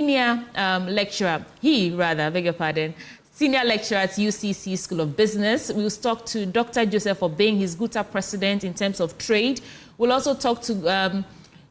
senior lecturer, beg your pardon, senior lecturer at UCC School of Business. We'll talk to Dr. Joseph Obeng, his Guta president in terms of trade. We'll also talk to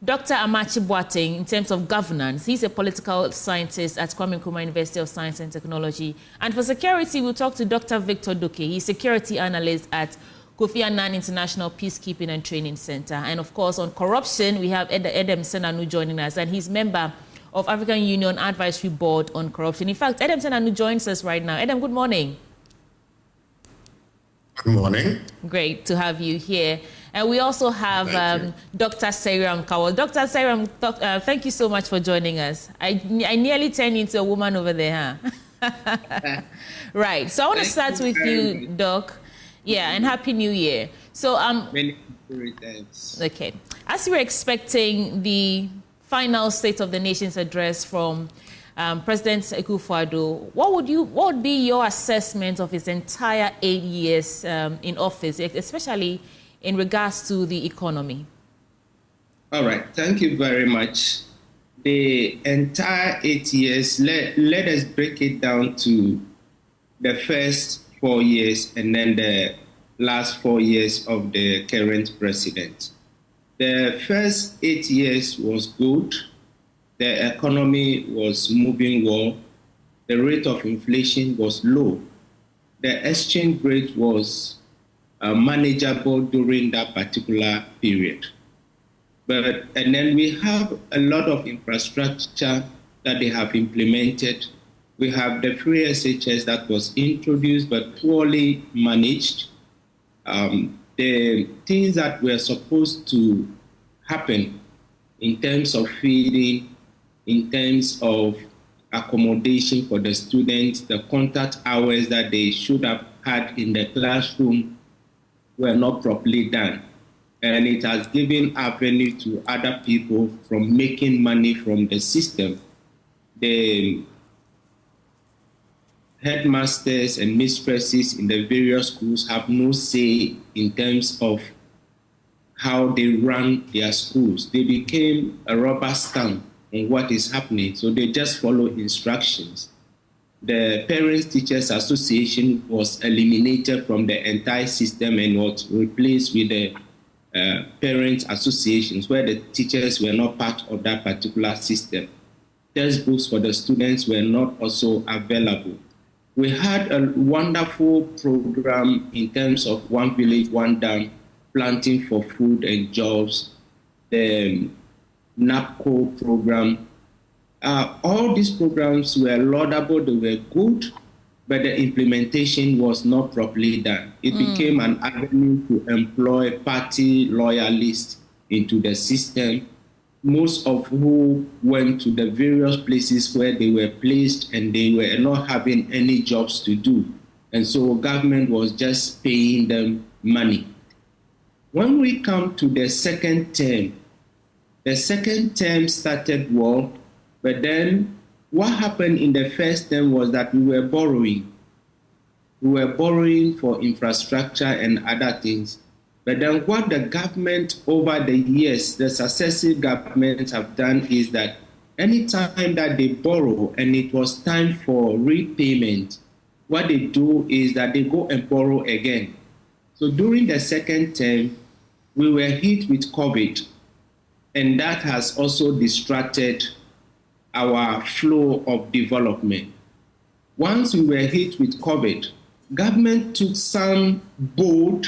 Dr. Amakye-Boateng in terms of governance. He's a political scientist at Kwame Nkrumah University of Science and Technology. And for security, we'll talk to Dr. Victor Duke. He's security analyst at Kofi Annan International Peacekeeping and Training Center. And of course, on corruption, we have Edem Senanu joining us, and he's member of African Union Advisory Board on Corruption. In fact, Edem Senanu joins us right now. Edem, good morning. Good morning. Great to have you here. And we also have Dr. Sairam Kawal. Dr. Sairam, thank you so much for joining us. I nearly turned into a woman over there, huh? Right. So I want to start with you, Doc. Yeah, and Happy New Year. So many thanks. Okay. As you were expecting the final State of the Nation's address from President Akufo-Addo, what would be your assessment of his entire 8 years in office, especially in regards to the economy? All right, thank you very much. The entire 8 years, let us break it down to the first 4 years and then the last 4 years of the current president. The first 8 years was good. The economy was moving well. The rate of inflation was low. The exchange rate was manageable during that particular period. And then we have a lot of infrastructure that they have implemented. We have the free SHS that was introduced but poorly managed. The things that were supposed to happen in terms of feeding, in terms of accommodation for the students, the contact hours that they should have had in the classroom were not properly done. And it has given avenue to other people from making money from the system. The headmasters and mistresses in the various schools have no say in terms of how they run their schools. They became a rubber stamp on what is happening, so they just follow instructions. The Parents Teachers Association was eliminated from the entire system and was replaced with the Parents Associations, where the teachers were not part of that particular system. Textbooks for the students were not also available. We had a wonderful program in terms of One Village, One Dam, planting for food and jobs, the NAPCO program. All these programs were laudable, they were good, but the implementation was not properly done. It became an avenue to employ party loyalists into the system, most of who went to the various places where they were placed and they were not having any jobs to do. And so government was just paying them money. When we come to the second term started well, but then what happened in the first term was that we were borrowing. We were borrowing for infrastructure and other things. But then what the government over the years, the successive governments have done is that any time that they borrow and it was time for repayment, what they do is that they go and borrow again. So during the second term, we were hit with COVID, and that has also distracted our flow of development. Once we were hit with COVID, government took some bold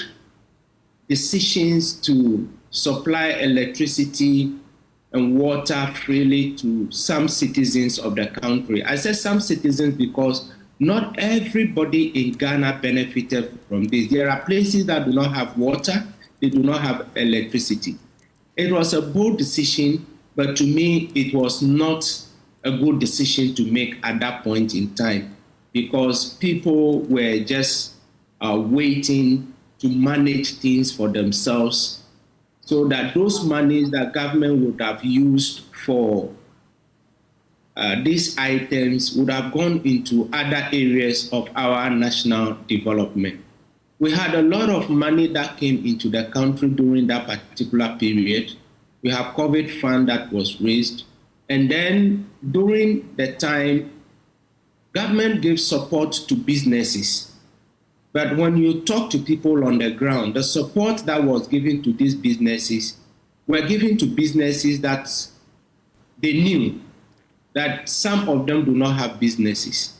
decisions to supply electricity and water freely to some citizens of the country. I said some citizens because not everybody in Ghana benefited from this. There are places that do not have water, they do not have electricity. It was a bold decision, but to me, it was not a good decision to make at that point in time because people were just waiting to manage things for themselves so that those monies that government would have used for these items would have gone into other areas of our national development. We had a lot of money that came into the country during that particular period. We have COVID fund that was raised. And then during the time, government gave support to businesses. But when you talk to people on the ground, the support that was given to these businesses were given to businesses that they knew that some of them do not have businesses.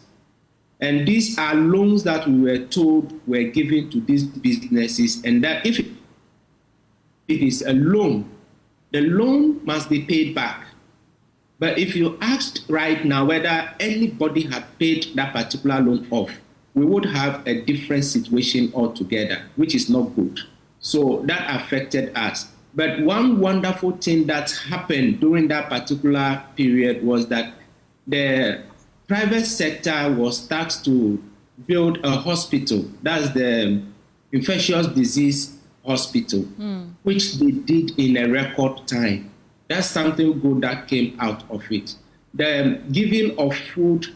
And these are loans that we were told were given to these businesses, and that if it is a loan, the loan must be paid back. But if you asked right now whether anybody had paid that particular loan off, we would have a different situation altogether, which is not good. So that affected us. But one wonderful thing that happened during that particular period was that the private sector was tasked to build a hospital. That's the infectious disease hospital, which they did in a record time. That's something good that came out of it. The giving of food,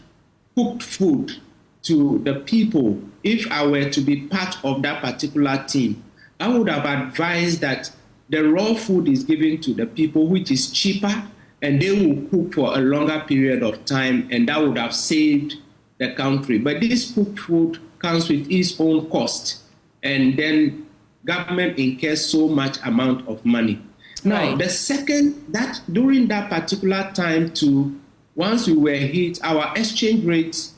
cooked food, to the people. If I were to be part of that particular team, I would have advised that the raw food is given to the people, which is cheaper, and they will cook for a longer period of time, and that would have saved the country. But this cooked food comes with its own cost, and then government incurs so much amount of money. Now, the second, that during that particular time too, once we were hit, our exchange rate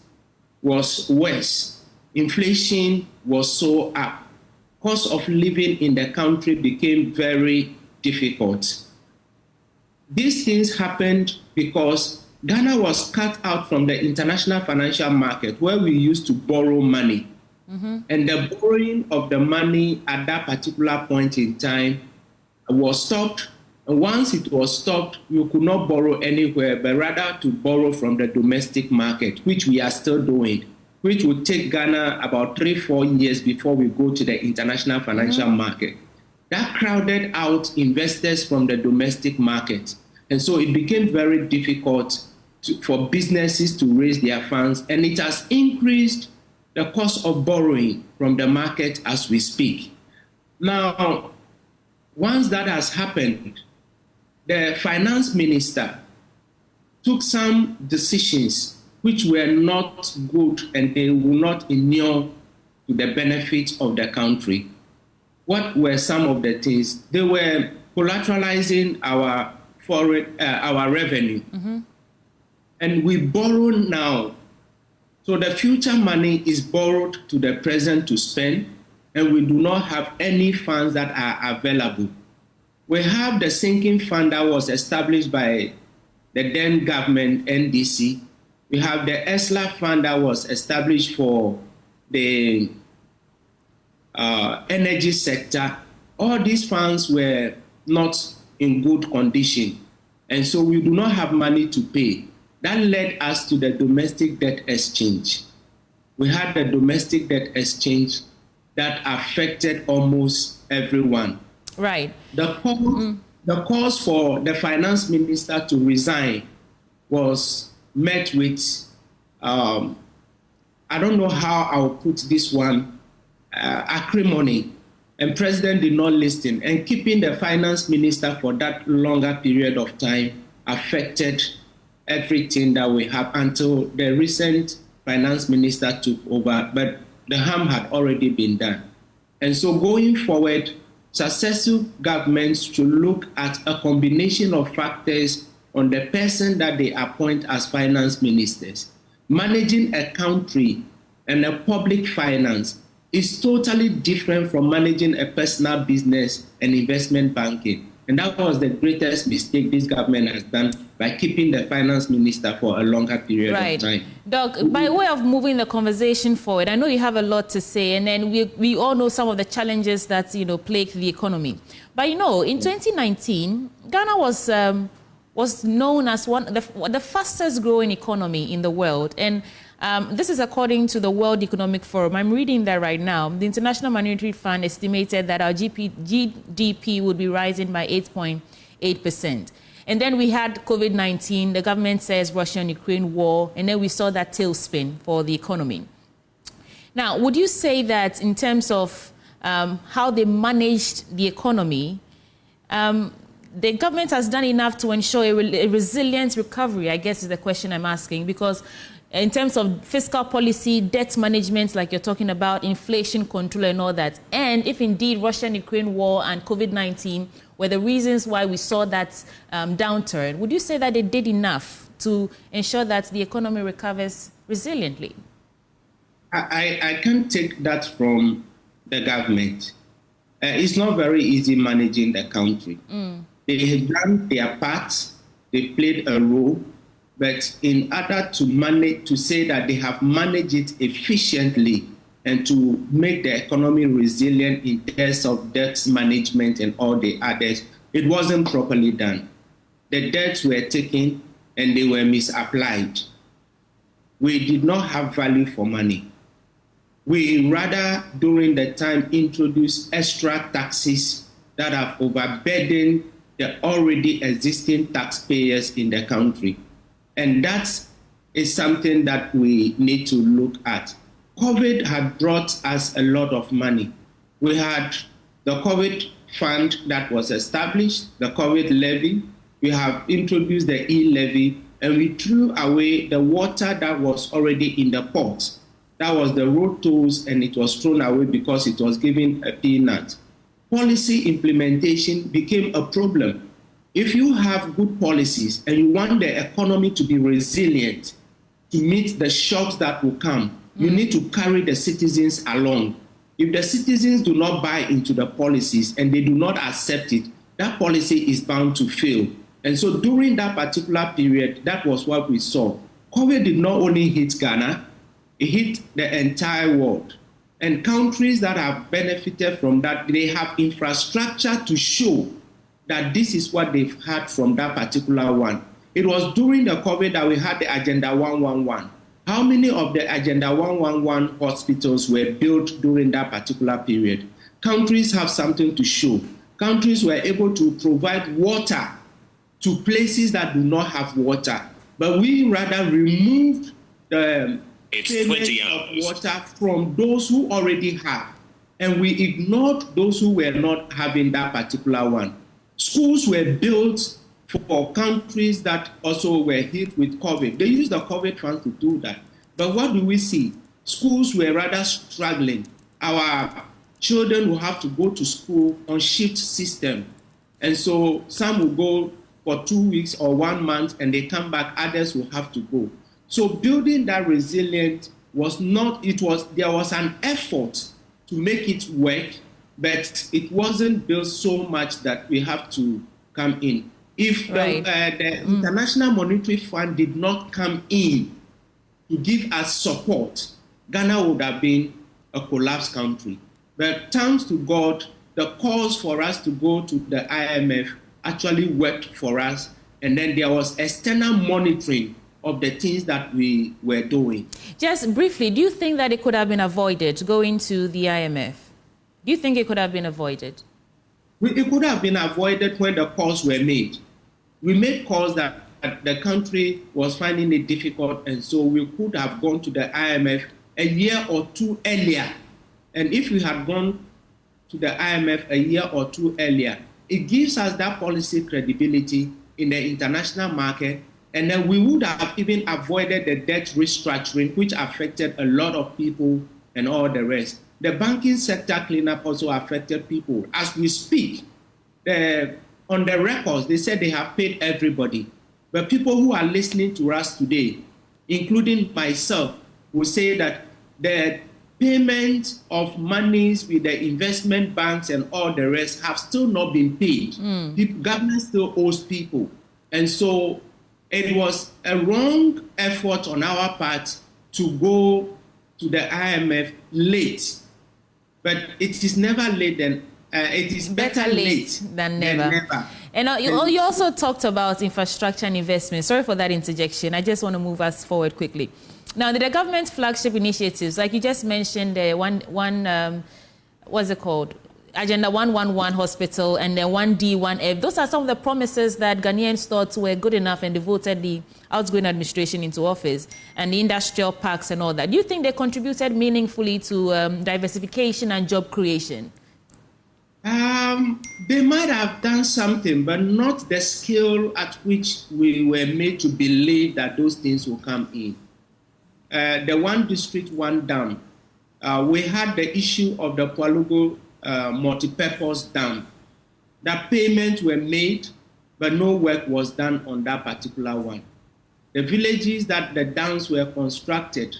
was worse. Inflation was so up. Cost of living in the country became very difficult. These things happened because Ghana was cut out from the international financial market where we used to borrow money. And the borrowing of the money at that particular point in time was stopped. And once it was stopped, you could not borrow anywhere, but rather to borrow from the domestic market, which we are still doing, which would take Ghana about 3-4 years before we go to the international financial market. That crowded out investors from the domestic market. And so it became very difficult for businesses to raise their funds, and it has increased the cost of borrowing from the market as we speak. Now, once that has happened, the finance minister took some decisions which were not good, and they will not inure to the benefit of the country. What were some of the things? They were collateralizing our foreign, our revenue. And we borrow now. So the future money is borrowed to the present to spend, and we do not have any funds that are available. We have the sinking fund that was established by the then government, NDC. We have the ESLA fund that was established for the energy sector. All these funds were not in good condition, and so we do not have money to pay. That led us to the domestic debt exchange. We had the domestic debt exchange that affected almost everyone. Right. The cause for the finance minister to resign was met with, I don't know how I'll put this one, acrimony. And President did not listen. And keeping the finance minister for that longer period of time affected everything that we have until the recent finance minister took over. But the harm had already been done. And so going forward, successive governments should look at a combination of factors on the person that they appoint as finance ministers. Managing a country and a public finance is totally different from managing a personal business and investment banking. And that was the greatest mistake this government has done by keeping the finance minister for a longer period of time. Doc, by way of moving the conversation forward, I know you have a lot to say, and then we all know some of the challenges that, plague the economy. But, in 2019, Ghana was known as the fastest growing economy in the world. And this is according to the World Economic Forum. I'm reading that right now. The International Monetary Fund estimated that our GDP would be rising by 8.8%. And then we had COVID-19. The government says Russia and Ukraine war. And then we saw that tailspin for the economy. Now, would you say that in terms of how they managed the economy, the government has done enough to ensure a resilient recovery, I guess is the question I'm asking, because in terms of fiscal policy, debt management, like you're talking about, inflation control and all that, and if indeed Russia-Ukraine war and COVID-19 were the reasons why we saw that downturn, would you say that they did enough to ensure that the economy recovers resiliently? I can't take that from the government. It's not very easy managing the country. They have done their part, they played a role, but in order to manage, to say that they have managed it efficiently and to make the economy resilient in terms of debt management and all the others, it wasn't properly done. The debts were taken and they were misapplied. We did not have value for money. We rather, during the time, introduced extra taxes that have overburdened the already existing taxpayers in the country. And that is something that we need to look at. COVID had brought us a lot of money. We had the COVID fund that was established, the COVID levy. We have introduced the e-levy, and we threw away the water that was already in the pot. That was the road tolls, and it was thrown away because it was given a peanut. Policy implementation became a problem. If you have good policies and you want the economy to be resilient, to meet the shocks that will come, you need to carry the citizens along. If the citizens do not buy into the policies and they do not accept it, that policy is bound to fail. And so during that particular period, that was what we saw. COVID did not only hit Ghana, it hit the entire world. And countries that have benefited from that, they have infrastructure to show that this is what they've had from that particular one. It was during the COVID that we had the Agenda 111. How many of the Agenda 111 hospitals were built during that particular period? Countries have something to show. Countries were able to provide water to places that do not have water. But we rather removed the payment of water from those who already have. And we ignored those who were not having that particular one. Schools were built for countries that also were hit with COVID. They used the COVID funds to do that. But what do we see? Schools were rather struggling. Our children will have to go to school on shift system. And so some will go for 2 weeks or 1 month and they come back, others will have to go. So building that resilience was not, there was an effort to make it work, but it wasn't built so much that we have to come in. If the International Monetary Fund did not come in to give us support, Ghana would have been a collapsed country. But thanks to God, the calls for us to go to the IMF actually worked for us. And then there was external monitoring of the things that we were doing. Just briefly, do you think that it could have been avoided going to the IMF? Do you think it could have been avoided? It could have been avoided when the calls were made. We made calls that the country was finding it difficult, and so we could have gone to the IMF a year or two earlier. And if we had gone to the IMF a year or two earlier, it gives us that policy credibility in the international market, and then we would have even avoided the debt restructuring, which affected a lot of people and all the rest. The banking sector cleanup also affected people. As we speak, on the records, they said they have paid everybody. But people who are listening to us today, including myself, will say that the payment of monies with the investment banks and all the rest have still not been paid. Government still owes people. And so it was a wrong effort on our part to go to the IMF late. But it is never late, and it is better late than never. And you also talked about infrastructure and investment. Sorry for that interjection. I just want to move us forward quickly. Now, the government's flagship initiatives, like you just mentioned, what's it called? Agenda 111 hospital and then 1D, 1F. Those are some of the promises that Ghanaians thought were good enough and they voted the outgoing administration into office, and the industrial parks and all that. Do you think they contributed meaningfully to diversification and job creation? They might have done something, but not the scale at which we were made to believe that those things will come in. The one district, one dam. We had the issue of the Palugo multi-purpose dam. That payments were made, but no work was done on that particular one. The villages that the dams were constructed,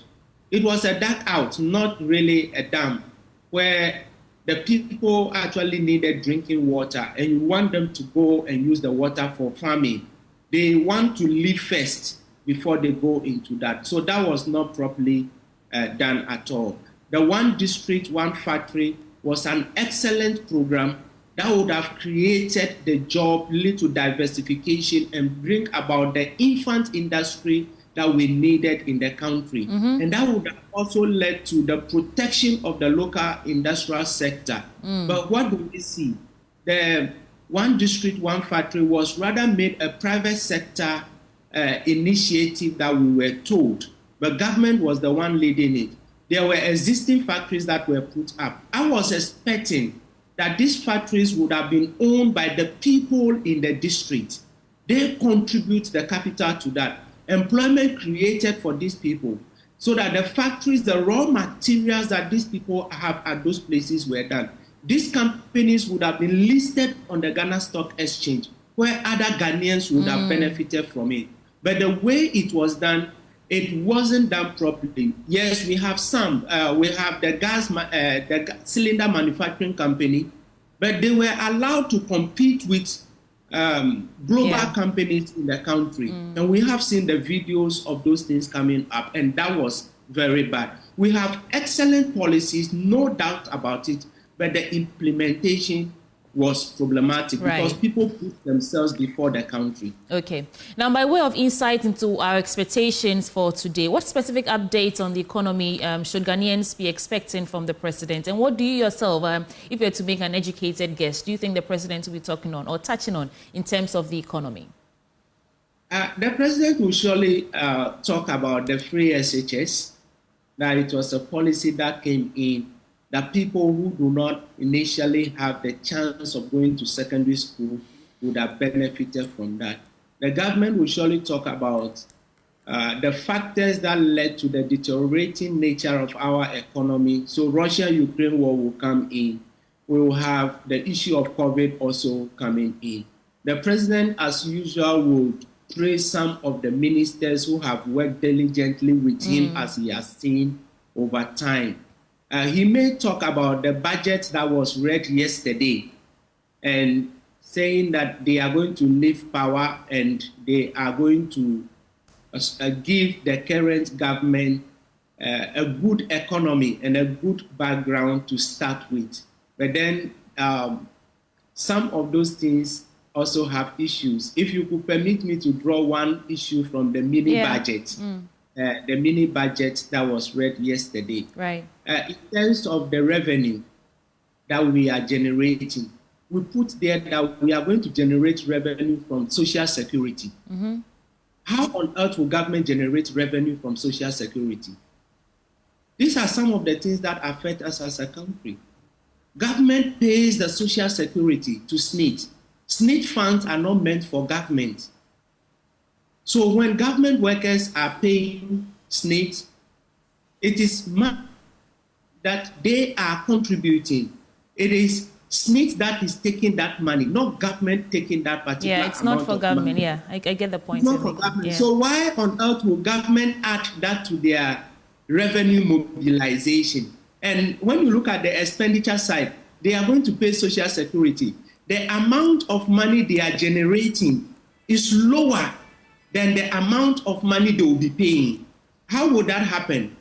it was a dugout, not really a dam, where the people actually needed drinking water, and you want them to go and use the water for farming. They want to live first before they go into that. So that was not properly done at all. The one district, one factory was an excellent program that would have created the job, lead to diversification, and bring about the infant industry that we needed in the country. And that would have also led to the protection of the local industrial sector. But what do we see? The one district, one factory was rather made a private sector initiative that we were told, but government was the one leading it. There were existing factories that were put up. I was expecting that these factories would have been owned by the people in the district. They contribute the capital to that. Employment created for these people, so that the factories, the raw materials that these people have at those places were done. These companies would have been listed on the Ghana Stock Exchange, where other Ghanaians would have benefited from it. But the way it was done, it wasn't done properly. Yes, we have some. We have the the cylinder manufacturing company, but they were allowed to compete with global companies in the country. And we have seen the videos of those things coming up, and that was very bad. We have excellent policies, no doubt about it, but the implementation was problematic because people put themselves before the country. Okay. Now, by way of insight into our expectations for today, what specific updates on the economy should Ghanaians be expecting from the president? And what do you yourself, if you were to make an educated guess, do you think the president will be talking on or touching on in terms of the economy? The president will surely talk about the free SHS, that it was a policy that came in that people who do not initially have the chance of going to secondary school would have benefited from that. The government will surely talk about the factors that led to the deteriorating nature of our economy. So Russia-Ukraine war will come in. We will have the issue of COVID also coming in. The president, as usual, would praise some of the ministers who have worked diligently with him as he has seen over time. He may talk about the budget that was read yesterday and saying that they are going to lift power and they are going to give the current government a good economy and a good background to start with. But then some of those things also have issues. If you could permit me to draw one issue from the mini budget. The mini budget that was read yesterday. Right. In terms of the revenue that we are generating, we put there that we are going to generate revenue from Social Security. How on earth will government generate revenue from Social Security? These are some of the things that affect us as a country. Government pays the Social Security to SNIT. SNIT funds are not meant for government. So when government workers are paying SNIT, it is that they are contributing. It is SNIT that is taking that money, not government taking that particular amount. Yeah, it's not for government. Yeah, I get the point. It's not for government. Yeah. So why on earth will government add that to their revenue mobilization? And when you look at the expenditure side, they are going to pay Social Security. The amount of money they are generating is lower than the amount of money they will be paying. How would that happen?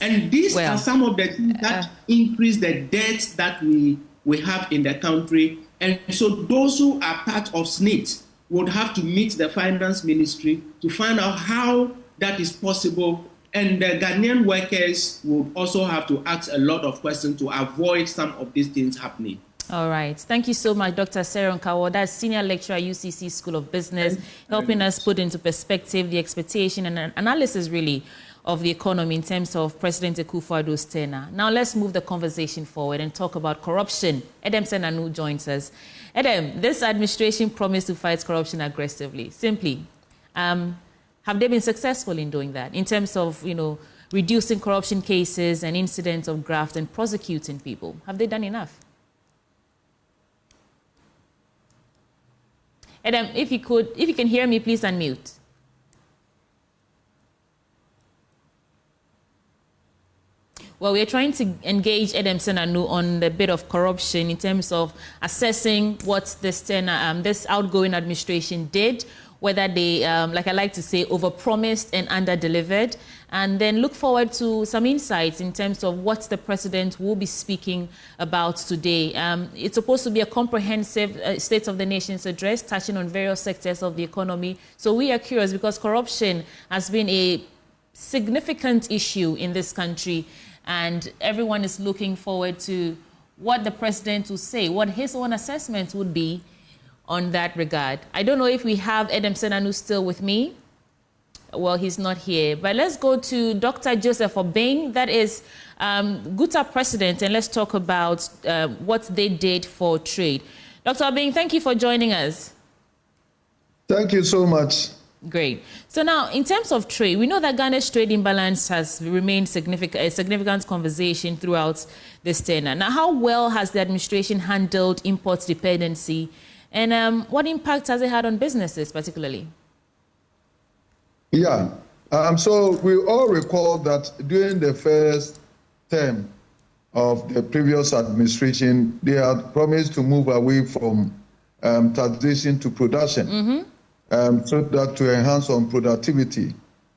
And these are some of the things that increase the debts that we have in the country. And so those who are part of SNIT would have to meet the finance ministry to find out how that is possible. And the Ghanaian workers would also have to ask a lot of questions to avoid some of these things happening. All right. Thank you so much, Dr. Seron Kawo. That's Senior Lecturer at UCC School of Business, helping us put into perspective the expectation and analysis, really, of the economy in terms of President Akufo-Addo's tenure. Now let's move the conversation forward and talk about corruption. Edem Senanu joins us. Edem, this administration promised to fight corruption aggressively. Simply, have they been successful in doing that in terms of, reducing corruption cases and incidents of graft and prosecuting people? Have they done enough? Edem, if you can hear me, please unmute. Well, we're trying to engage Edem Senanu on the bit of corruption in terms of assessing what this outgoing administration did, whether they, like I like to say, overpromised and underdelivered, and then look forward to some insights in terms of what the president will be speaking about today. It's supposed to be a comprehensive State of the Nation's address, touching on various sectors of the economy. So we are curious because corruption has been a significant issue in this country, and everyone is looking forward to what the president will say, what his own assessment would be on that regard. I don't know if we have Edem Senanu still with me. Well, he's not here. But let's go to Dr. Joseph Obeng, that is GUTA president, and let's talk about what they did for trade. Dr. Obeng, thank you for joining us. Thank you so much. Great. So now, in terms of trade, we know that Ghana's trade imbalance has remained a significant conversation throughout this tenure. Now, how well has the administration handled import dependency, and what impact has it had on businesses particularly? Yeah. So we all recall that during the first term of the previous administration, they had promised to move away from taxation to production, so that to enhance on productivity.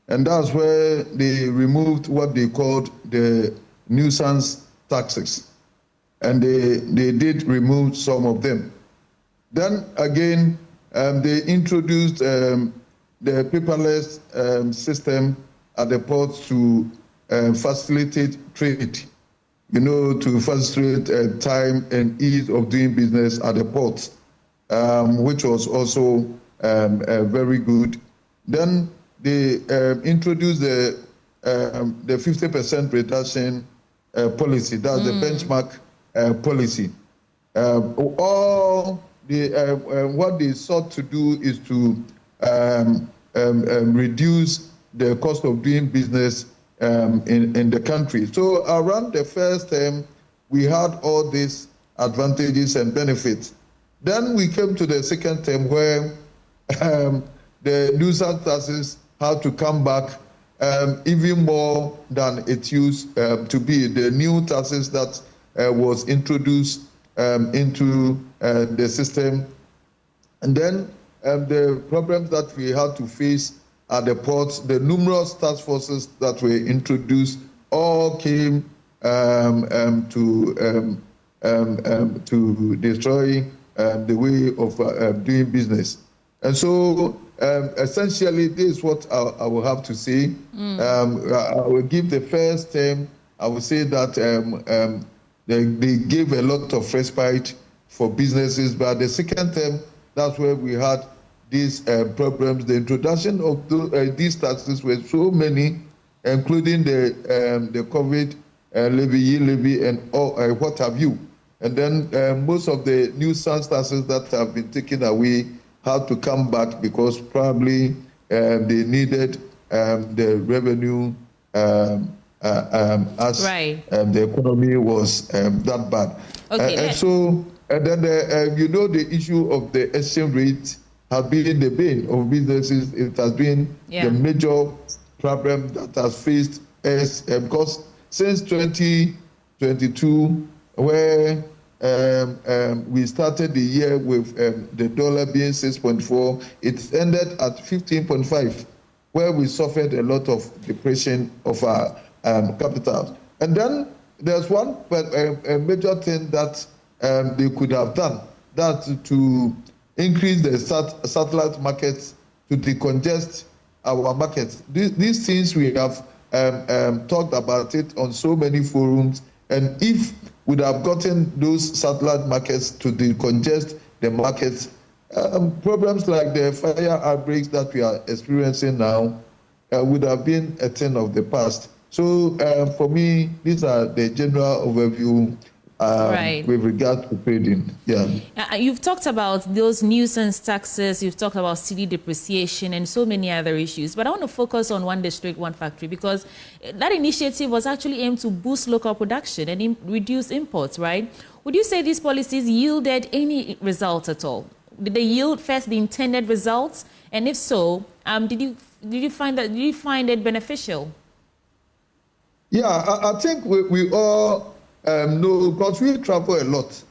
And that's where they removed what they called the nuisance taxes. And they did remove some of them. Then again, they introduced the paperless system at the ports to facilitate trade, to facilitate time and ease of doing business at the ports, which was also very good. Then they introduced the 50% reduction policy, that's the benchmark policy. What they sought to do is to reduce the cost of doing business in the country. So around the first term, we had all these advantages and benefits. Then we came to the second term where the nuisance taxes had to come back even more than it used to be. The new taxes that was introduced into the system. And then the problems that we had to face at the ports, the numerous task forces that were introduced, all came to destroy the way of doing business. And so essentially, this is what I will have to say. I will give the first term, I will say that they gave a lot of respite for businesses, but the second term, that's where we had these problems. The introduction of these taxes were so many, including the COVID levy, and all, what have you. And then most of the nuisance taxes that have been taken away had to come back because probably they needed the revenue as the economy was that bad. Okay, and then the issue of the exchange rate has been the bane of businesses. It has been the major problem that has faced us because since 2022, where we started the year with the dollar being 6.4, it ended at 15.5, where we suffered a lot of depression of our capital. And then there's one a major thing that they could have done, that to increase the satellite markets, to decongest our markets. These things we have talked about it on so many forums, and if would have gotten those satellite markets to decongest the markets, problems like the fire outbreaks that we are experiencing now would have been a thing of the past. So for me, these are the general overview right. with regard to trading. Yeah. You've talked about those nuisance taxes, you've talked about cedi depreciation and so many other issues. But I want to focus on one district, one factory, because that initiative was actually aimed to boost local production and reduce imports, right? Would you say these policies yielded any results at all? Did they yield first the intended results? And if so, did you find it beneficial? Yeah, I think we all know, because we travel a lot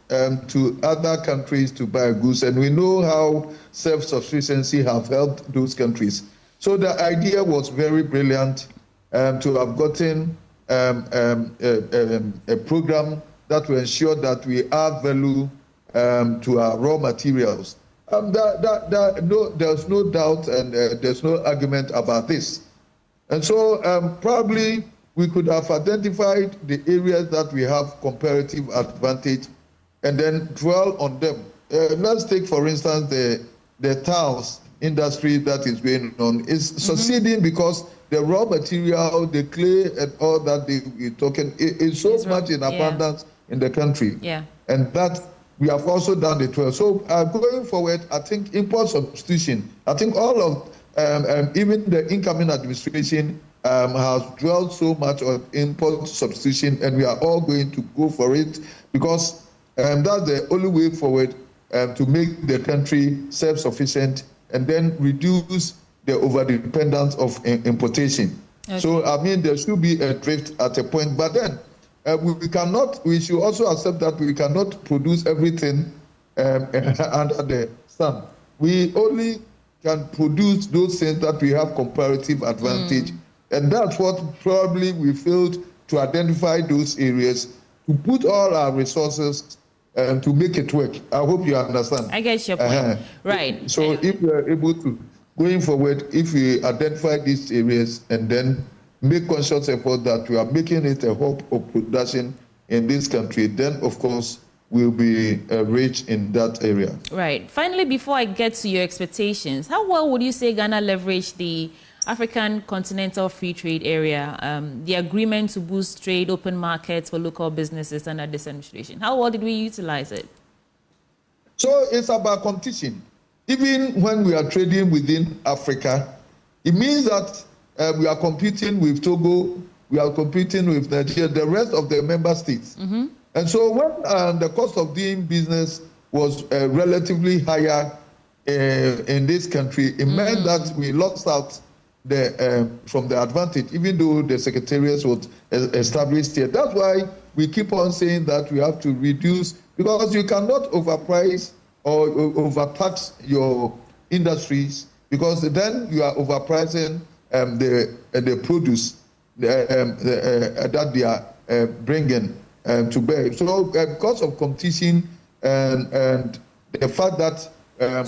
to other countries to buy goods, and we know how self-sufficiency have helped those countries. So the idea was very brilliant to have gotten a program that will ensure that we add value to our raw materials. There's no doubt and there's no argument about this. And so probably we could have identified the areas that we have comparative advantage and then dwell on them. Let's take, for instance, the tiles industry that is going on. Is succeeding because the raw material, the clay and all that we're talking, is so much in abundance in the country. Yeah. And that we have also done it well. So going forward, I think import substitution, I think all of, even the incoming administration has dwelled so much on import substitution, and we are all going to go for it because that's the only way forward to make the country self-sufficient and then reduce the overdependence of importation. Okay. So, I mean, there should be a drift at a point, but then we should also accept that we cannot produce everything under the sun. We only can produce those things that we have comparative advantage. And that's what probably we failed to identify those areas, to put all our resources to make it work. I hope you understand. I get your point. Right. So if we are able to, going forward, if we identify these areas and then make conscious effort that we are making it a hub of production in this country, then of course we'll be rich in that area. Right. Finally, before I get to your expectations, how well would you say Ghana leveraged the African Continental Free Trade Area, the agreement to boost trade, open markets for local businesses under this administration? How well did we utilize it? So it's about competition. Even when we are trading within Africa, it means that we are competing with Togo, we are competing with Nigeria, the rest of the member states. Mm-hmm. And so when the cost of doing business was relatively higher in this country, it meant that we lost out from the advantage, even though the secretariat was established here. That's why we keep on saying that we have to reduce, because you cannot overprice or overtax your industries, because then you are overpricing the produce that they are bringing to bear. So because of competition and the fact that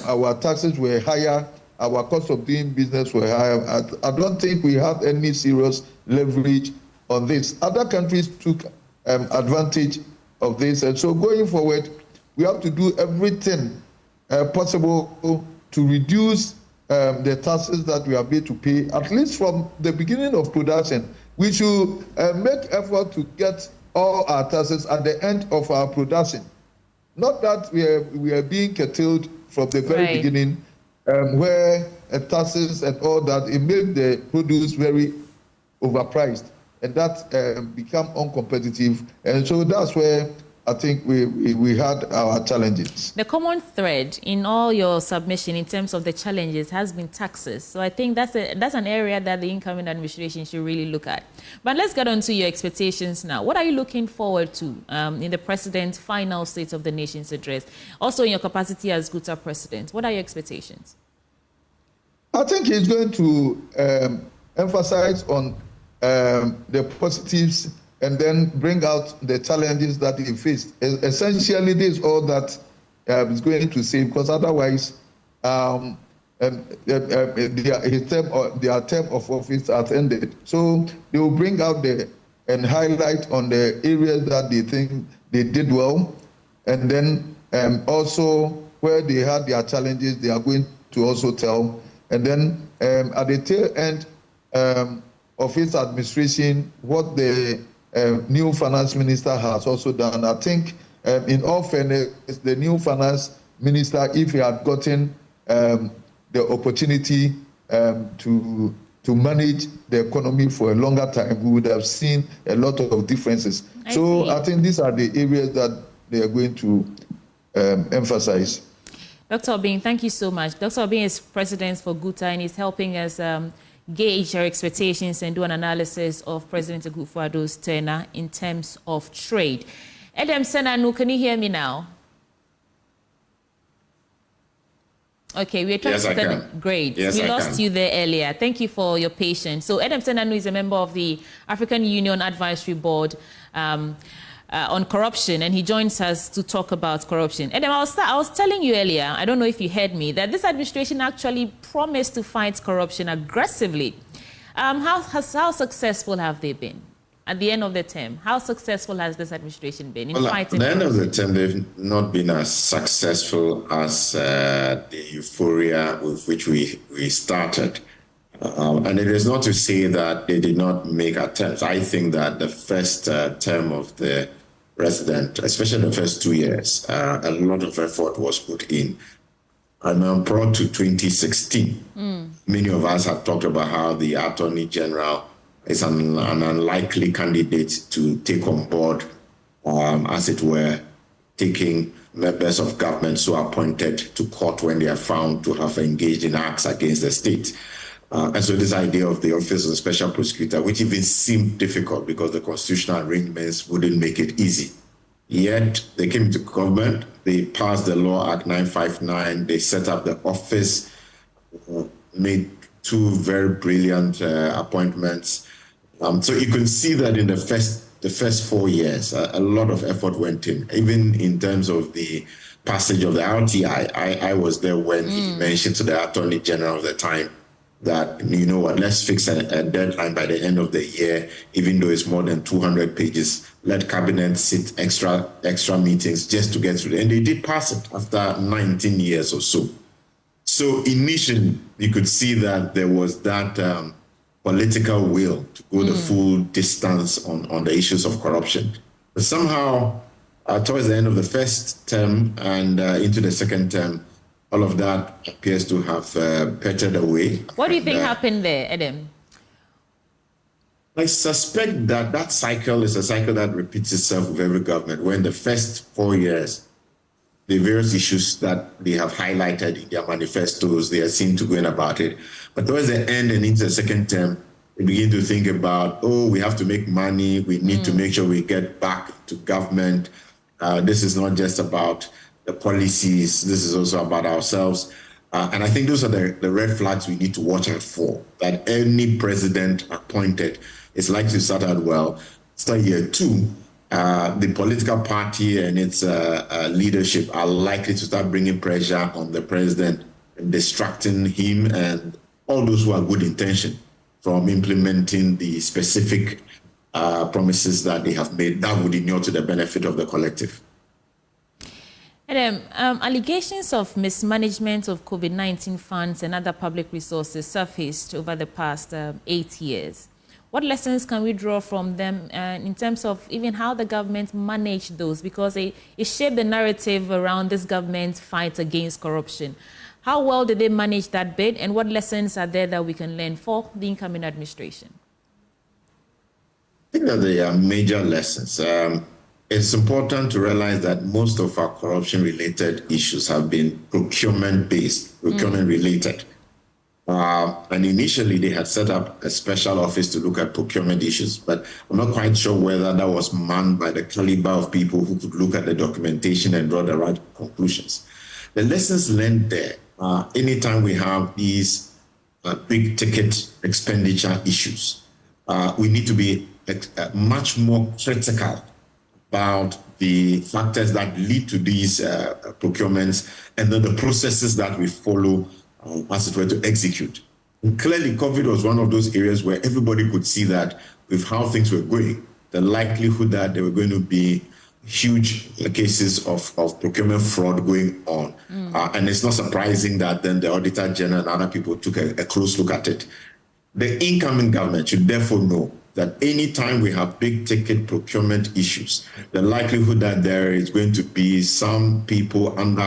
our taxes were higher, our cost of doing business were higher, I don't think we have any serious leverage on this. Other countries took advantage of this, and so going forward, we have to do everything possible to reduce the taxes that we are made to pay, at least from the beginning of production. We should make effort to get all our taxes at the end of our production. Not that we are being curtailed from the very beginning, where taxes and all that, it made the produce very overpriced, and that become uncompetitive. And so that's where I think we had our challenges. The common thread in all your submission in terms of the challenges has been taxes. So I think that's an area that the incoming administration should really look at. But let's get on to your expectations now. What are you looking forward to in the president's final State of the Nation's address? Also in your capacity as Guta president, what are your expectations? I think he's going to emphasize on the positives and then bring out the challenges that he faced. Essentially, this is all that is going to say, because otherwise, their term of office has ended. So they will bring out and highlight on the areas that they think they did well, and then also where they had their challenges, they are going to also tell. And then at the tail end, of his administration, what the new finance minister has also done. I think, in all fairness, the new finance minister, if he had gotten the opportunity to manage the economy for a longer time, we would have seen a lot of differences. I think these are the areas that they are going to emphasize. Dr. Obeng, thank you so much. Dr. Obeng is president for GUTA and is helping us gauge our expectations and do an analysis of President Akufo-Addo's tenure in terms of trade. Edem Senanu, can you hear me now? Okay, we're trying to get great. Yes, we lost you there earlier. Thank you for your patience. So Edem Senanu is a member of the African Union Advisory Board on corruption, and he joins us to talk about corruption. Edem, I was telling you earlier, I don't know if you heard me, that this administration actually promised to fight corruption aggressively. How successful have they been? At the end of the term, how successful has this administration been in fighting corruption? At the end of the term, they've not been as successful as the euphoria with which we started. And it is not to say that they did not make attempts. I think that the first term of the president, especially the first 2 years, a lot of effort was put in. And prior to 2016, many of us have talked about how the Attorney General is an unlikely candidate to take on board, as it were, taking members of government who are appointed to court when they are found to have engaged in acts against the state. And so this idea of the Office of the Special Prosecutor, which even seemed difficult because the constitutional arrangements wouldn't make it easy. Yet they came into government, they passed the law Act 959, they set up the office, made 2 very brilliant appointments. So you can see that in the first 4 years, a lot of effort went in, even in terms of the passage of the RTI. I was there when he mentioned to the Attorney General at the time that, you know what, let's fix a deadline by the end of the year, even though it's more than 200 pages. Let cabinet sit extra meetings just to get through it. And they did pass it after 19 years or so. So initially, you could see that there was that political will to go the full distance on the issues of corruption. But somehow, towards the end of the first term and into the second term, all of that appears to have pettered away. What do you think happened there, Edem? I suspect that cycle is a cycle that repeats itself with every government. When the first 4 years, the various issues that they have highlighted in their manifestos, they are seen to go in about it. But towards the end and into the second term, they begin to think about, oh, we have to make money. We need to make sure we get back to government. This is not just about the policies. This is also about ourselves. And I think those are the red flags we need to watch out for, that any president appointed is likely to start out well. Start year 2, the political party and its leadership are likely to start bringing pressure on the president and distracting him and all those who are good intention from implementing the specific promises that they have made that would inure to the benefit of the collective. Allegations of mismanagement of COVID-19 funds and other public resources surfaced over the past 8 years. What lessons can we draw from them in terms of even how the government managed those? Because it shaped the narrative around this government's fight against corruption. How well did they manage that bit, and what lessons are there that we can learn for the incoming administration? I think that there are major lessons. It's important to realize that most of our corruption-related issues have been procurement-based, procurement-related. And initially, they had set up a special office to look at procurement issues, but I'm not quite sure whether that was manned by the caliber of people who could look at the documentation and draw the right conclusions. The lessons learned there, anytime we have these big-ticket expenditure issues, we need to be much more critical about the factors that lead to these procurements and then the processes that we follow as it were to execute. And clearly, COVID was one of those areas where everybody could see that with how things were going, the likelihood that there were going to be huge cases of procurement fraud going on. And it's not surprising that then the Auditor General and other people took a close look at it. The incoming government should therefore know that anytime we have big ticket procurement issues, the likelihood that there is going to be some people going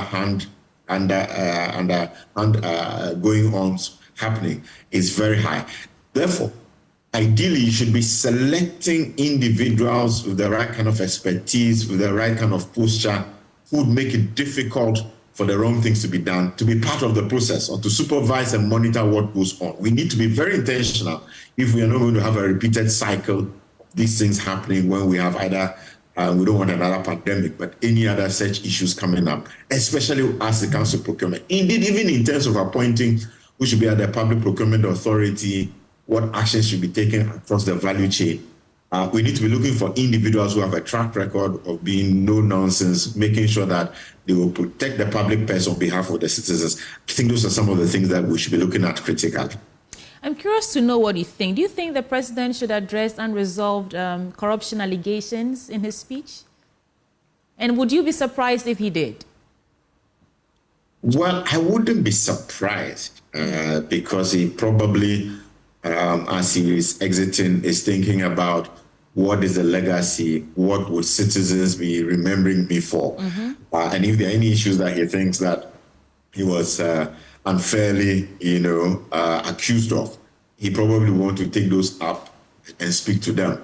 on happening is very high. Therefore, ideally, you should be selecting individuals with the right kind of expertise, with the right kind of posture, who would make it difficult for the wrong things to be done, to be part of the process, or to supervise and monitor what goes on. We need to be very intentional if we are not going to have a repeated cycle of these things happening when we have either, we don't want another pandemic, but any other such issues coming up, especially as it comes to procurement. Indeed, even in terms of appointing who should be at the Public Procurement Authority, what actions should be taken across the value chain. We need to be looking for individuals who have a track record of being no nonsense, making sure that they will protect the public purse on behalf of the citizens. I think those are some of the things that we should be looking at critically. I'm curious to know what you think. Do you think the president should address unresolved corruption allegations in his speech? And would you be surprised if he did? Well, I wouldn't be surprised because he probably, as he is exiting, is thinking about what is the legacy, what would citizens be remembering me for? And if there are any issues that he thinks that he was unfairly, accused of, he probably want to take those up and speak to them.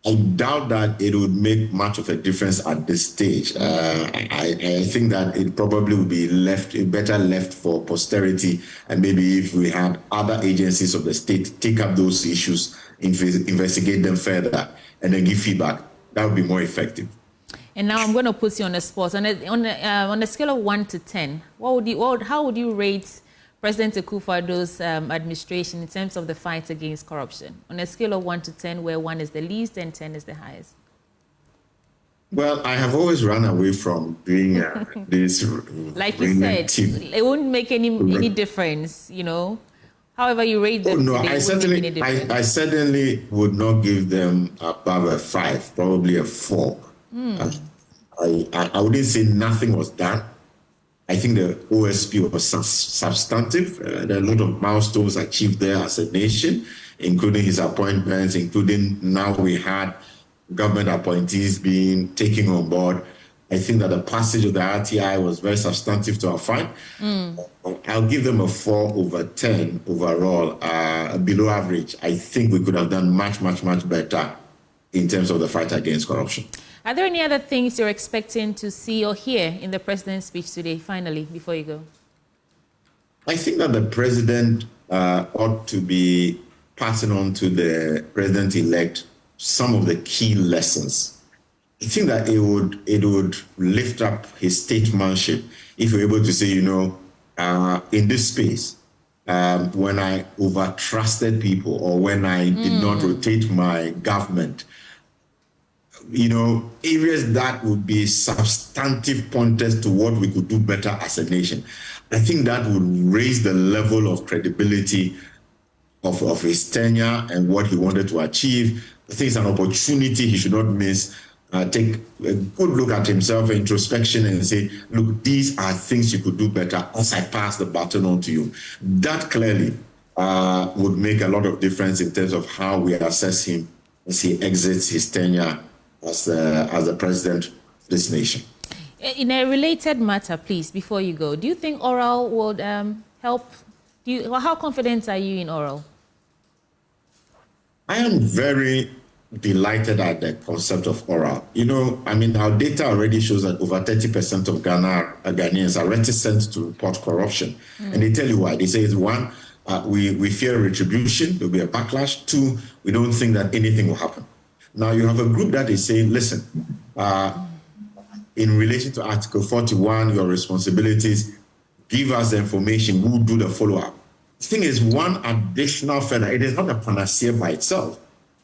I doubt that it would make much of a difference at this stage. I think that it probably would be better left for posterity, and maybe if we had other agencies of the state take up those issues, investigate them further, and then give feedback, that would be more effective. And now I'm going to put you on the spot. On a scale of 1 to 10, how would you rate President Akufo-Addo's administration in terms of the fight against corruption? On a scale of 1 to 10, where 1 is the least and 10 is the highest. Well, I have always run away from doing this. Like you said, it wouldn't make any difference, However you rate them. Oh, no, I certainly would not give them above a 5, probably a 4. I wouldn't say nothing was done. I think the OSP was substantive. There are a lot of milestones achieved there as a nation, including his appointments, including now we had government appointees being taken on board. I think that the passage of the RTI was very substantive to our fight. I'll give them a 4 over 10 overall, below average. I think we could have done much, much, much better in terms of the fight against corruption. Are there any other things you're expecting to see or hear in the president's speech today, finally, before you go? I think that the president ought to be passing on to the president-elect some of the key lessons. I think that it would lift up his statesmanship if you're able to say, in this space, when I over-trusted people or when I did not rotate my government, areas that would be substantive pointers to what we could do better as a nation. I think that would raise the level of credibility of his tenure and what he wanted to achieve. I think it's an opportunity he should not miss. Take a good look at himself, introspection, and say, look, these are things you could do better as I pass the baton on to you. That clearly would make a lot of difference in terms of how we assess him as he exits his tenure as the president of this nation. In a related matter, please, before you go, do you think oral would help? How confident are you in oral? I am very delighted at the concept of oral. Our data already shows that over 30% of Ghanaians are reticent to report corruption. And they tell you why. They say, it's 1, we fear retribution, there'll be a backlash. 2, we don't think that anything will happen. Now, you have a group that is saying, listen, in relation to Article 41, your responsibilities, give us the information, we'll do the follow-up. The thing is, one additional feather, it is not a panacea by itself,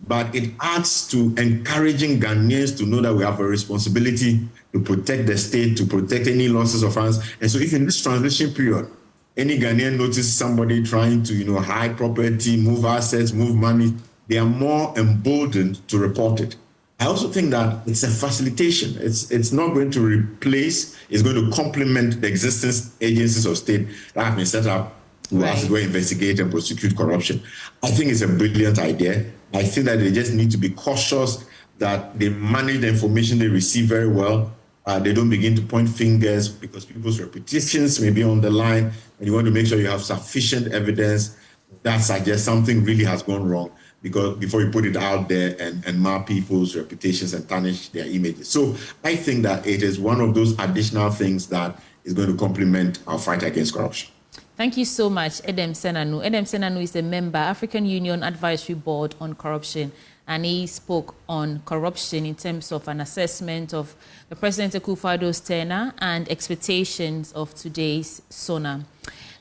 but it adds to encouraging Ghanaians to know that we have a responsibility to protect the state, to protect any losses of funds. And so if in this transition period, any Ghanaian notices somebody trying to, hide property, move assets, move money, they are more emboldened to report it. I also think that it's a facilitation. It's not going to replace, it's going to complement the existing agencies of state that have been set up will as it were investigate and prosecute corruption. I think it's a brilliant idea. I think that they just need to be cautious that they manage the information they receive very well. They don't begin to point fingers because people's reputations may be on the line, and you want to make sure you have sufficient evidence that suggests something really has gone wrong before you put it out there and mar people's reputations and tarnish their images. So I think that it is one of those additional things that is going to complement our fight against corruption. Thank you so much, Edem Senanu. Edem Senanu is a member, African Union Advisory Board on Corruption, and he spoke on corruption in terms of an assessment of the President Akufo-Addo's tenure and expectations of today's SONA.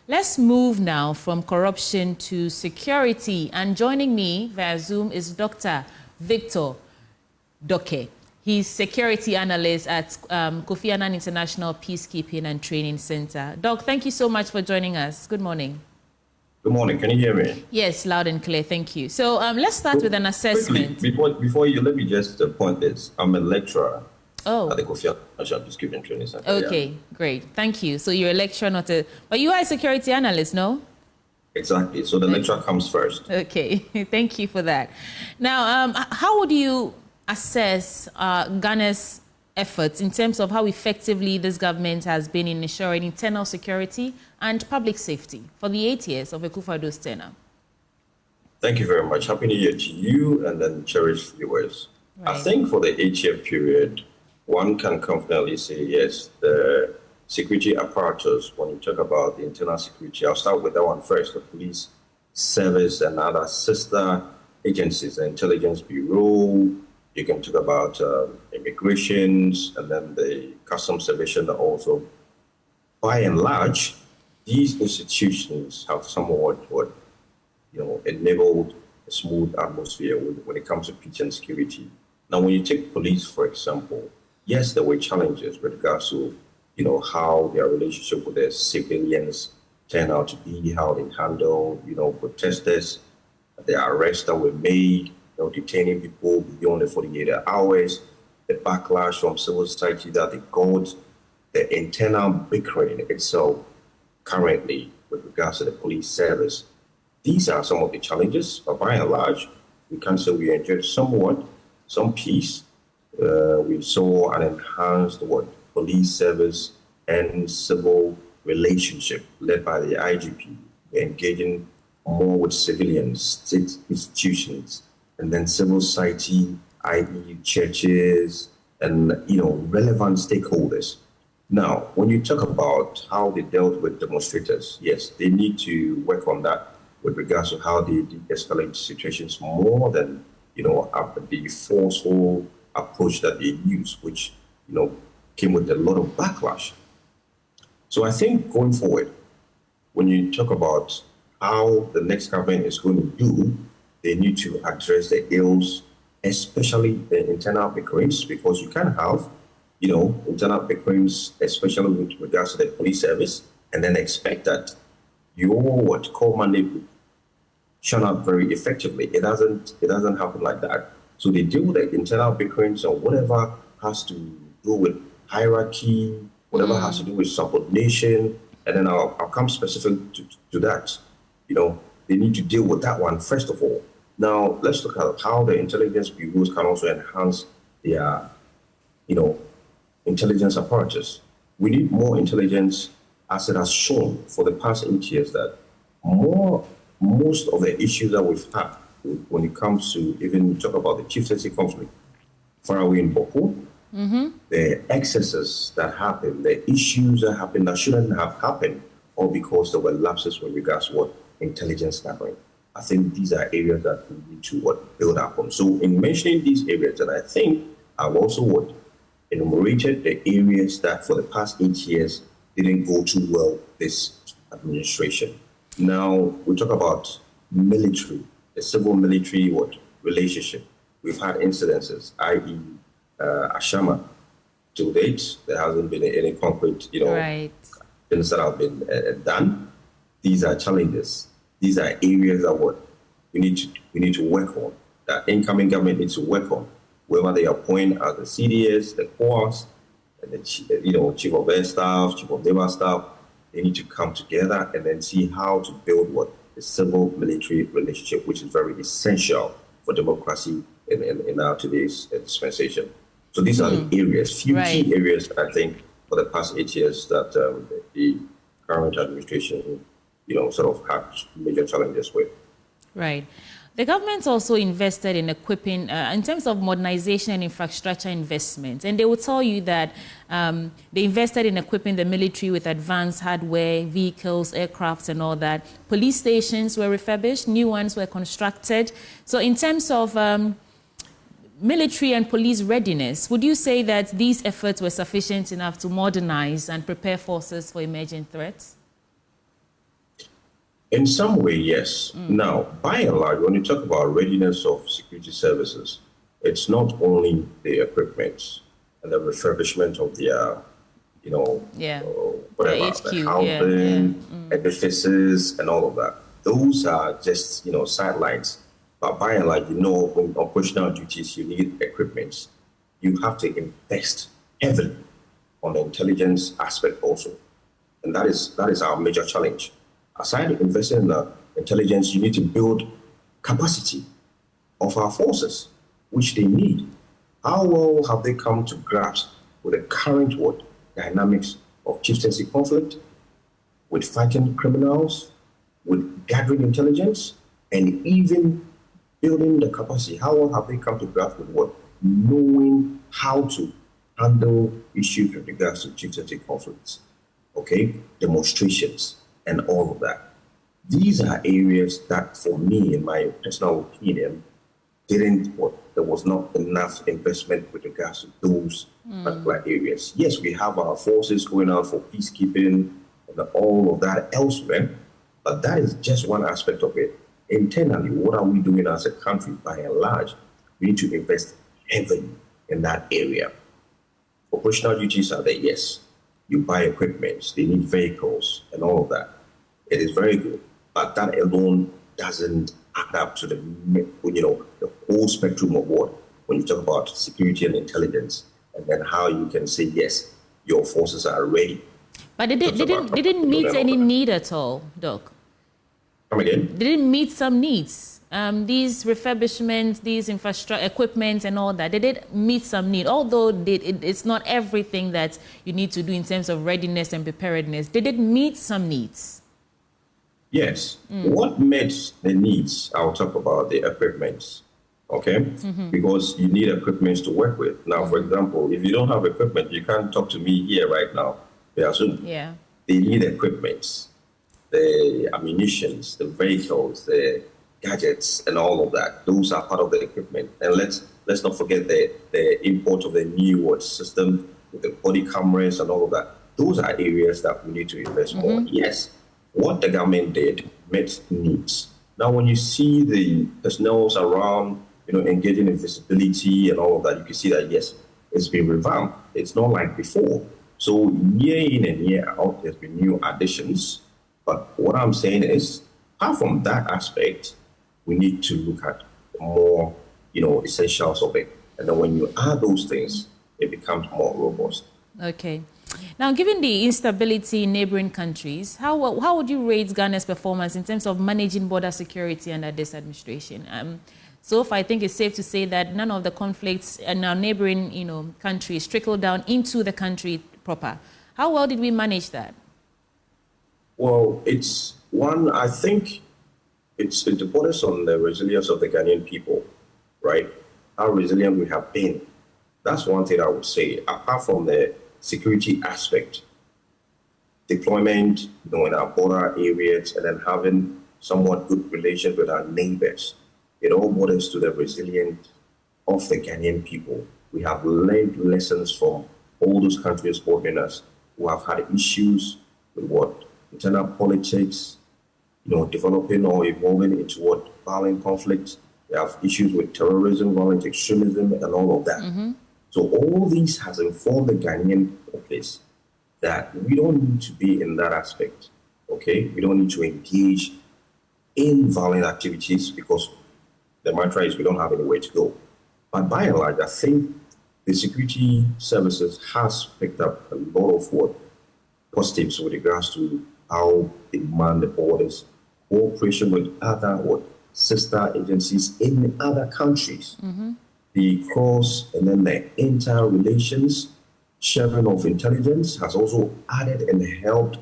Let's move now from corruption to security. And joining me via Zoom is Dr. Victor Doke. He's security analyst at Kofi Annan International Peacekeeping and Training Center. Doc, thank you so much for joining us. Good morning. Good morning. Can you hear me? Yes, loud and clear. Thank you. So let's start with an assessment. Quickly, before you, let me just point this. I'm a lecturer at the Kofi Annan International Peacekeeping and Training Center. Okay, yeah. Great. Thank you. So you're a lecturer, not a... But you are a security analyst, no? Exactly. So the lecture comes first. Okay. Thank you for that. Now, how would you assess Ghana's efforts in terms of how effectively this government has been in ensuring internal security and public safety for the 8 years of Akufo-Addo's tenure? Thank you very much. Happy New Year to you and then cherished viewers. Right. I think for the 8-year period, one can confidently say, yes, the security apparatus, when you talk about the internal security, I'll start with that one first, the police service and other sister agencies, the Intelligence Bureau. You can talk about immigrations and then the customs division also. By and large, these institutions have somewhat enabled a smooth atmosphere when it comes to peace and security. Now, when you take police, for example, yes, there were challenges with regards to how their relationship with their civilians turned out to be, how they handled protesters, the arrests that were made, detaining people beyond the 48 hours, the backlash from civil society that they got, the internal bickering itself currently with regards to the police service. These are some of the challenges, but by and large, we can say we enjoyed some peace. We saw an enhanced police service and civil relationship led by the IGP, engaging more with civilians, state institutions, and then civil society, i.e. churches, and relevant stakeholders. Now, when you talk about how they dealt with demonstrators, yes, they need to work on that with regards to how they de-escalate situations more than the forceful approach that they use, which came with a lot of backlash. So I think going forward, when you talk about how the next government is going to do, they need to address the ills, especially the internal bickerings, because you can have, internal bickerings, especially with regards to the police service, and then expect that your core mandate would shine out very effectively. It doesn't happen like that. So they deal with the internal bickerings or whatever has to do with hierarchy, whatever has to do with subordination, and then I'll come specific to that. They need to deal with that one first of all. Now, let's look at how the intelligence bureaus can also enhance their, intelligence apparatus. We need more intelligence, as it has shown for the past 8 years that most of the issues that we've had when it comes to even talk about the chieftaincy conflict far away in Boko, the excesses that happened, the issues that happened that shouldn't have happened, all because there were lapses with regards to intelligence gathering. I think these are areas that we need to build up on. So in mentioning these areas, and I think I've also enumerated the areas that for the past 8 years didn't go too well this administration. Now we talk about military, the civil military relationship. We've had incidences, i.e. Ashama. To date, there hasn't been any concrete, things that have been done. These are challenges. These are areas that we need to work on. That incoming government needs to work on. Whether they appoint as the CDS, the COAS, and the chief of air staff, chief of naval staff, they need to come together and then see how to build what the civil-military relationship, which is very essential for democracy in our today's dispensation. So these are the areas, few key areas, I think, for the past 8 years that the current administration, sort of had major challenges with. Right. The government also invested in equipping, in terms of modernization and infrastructure investments, and they will tell you that they invested in equipping the military with advanced hardware, vehicles, aircrafts, and all that. Police stations were refurbished, new ones were constructed. So in terms of military and police readiness, would you say that these efforts were sufficient enough to modernize and prepare forces for emerging threats? In some way, yes. Now, by and large, when you talk about readiness of security services, it's not only the equipment and the refurbishment of their, whatever, the housing, edifices, and all of that. Those are just, sidelines. But by and large, when operational duties, you need equipment. You have to invest heavily on the intelligence aspect also. And that is our major challenge. Aside investing in the intelligence, you need to build capacity of our forces, which they need. How well have they come to grasp with the current dynamics of chieftaincy conflict, with fighting criminals, with gathering intelligence, and even building the capacity? How well have they come to grasp with knowing how to handle issues with regards to chieftaincy conflicts, demonstrations, and all of that. These are areas that, for me, in my personal opinion, there was not enough investment with regards to those particular areas. Yes, we have our forces going out for peacekeeping and all of that elsewhere, but that is just one aspect of it. Internally, what are we doing as a country by and large? We need to invest heavily in that area. Operational duties are there, yes. You buy equipment, they need vehicles and all of that. It is very good, but that alone doesn't add up to the whole spectrum of when you talk about security and intelligence, and then how you can say, yes, your forces are ready. But they didn't meet any need at all, Doc. Come again? They didn't meet some needs. These refurbishments, these infrastructure, equipment and all that, they did meet some need. Although it's not everything that you need to do in terms of readiness and preparedness, they did meet some needs. Yes. What met the needs? I'll talk about the equipment, because you need equipment to work with. Now, for example, if you don't have equipment, you can't talk to me here right now. Yeah. They need equipment, the ammunitions, the vehicles, the gadgets, and all of that. Those are part of the equipment. And let's not forget the import of the new system with the body cameras and all of that. Those are areas that we need to invest more. Yes, what the government did met needs. Now, when you see the personnel around, engaging in visibility and all of that, you can see that, yes, it's been revamped. It's not like before. So year in and year out, there's been new additions. But what I'm saying is, apart from that aspect, we need to look at more, essentials of it. And then when you add those things, it becomes more robust. Okay. Now, given the instability in neighboring countries, how would you rate Ghana's performance in terms of managing border security under this administration? So far, I think it's safe to say that none of the conflicts in our neighboring, countries trickled down into the country proper. How well did we manage that? Well, it's one, I think it depends on the resilience of the Ghanaian people, right? How resilient we have been. That's one thing I would say. Apart from the security aspect, deployment, in our border areas, and then having somewhat good relations with our neighbors, it all boils to the resilience of the Ghanaian people. We have learned lessons from all those countries bordering us who have had issues with internal politics, developing or evolving into violent conflicts. They have issues with terrorism, violent extremism, and all of that. So all these has informed the Ghanaian populace that we don't need to be in that aspect, We don't need to engage in violent activities because the mantra is we don't have anywhere to go. But by and large, I think the security services has picked up a lot of positives with regards to how they man the borders, cooperation with other sister agencies in other countries, the cross and then the inter-relations, sharing of intelligence has also added and helped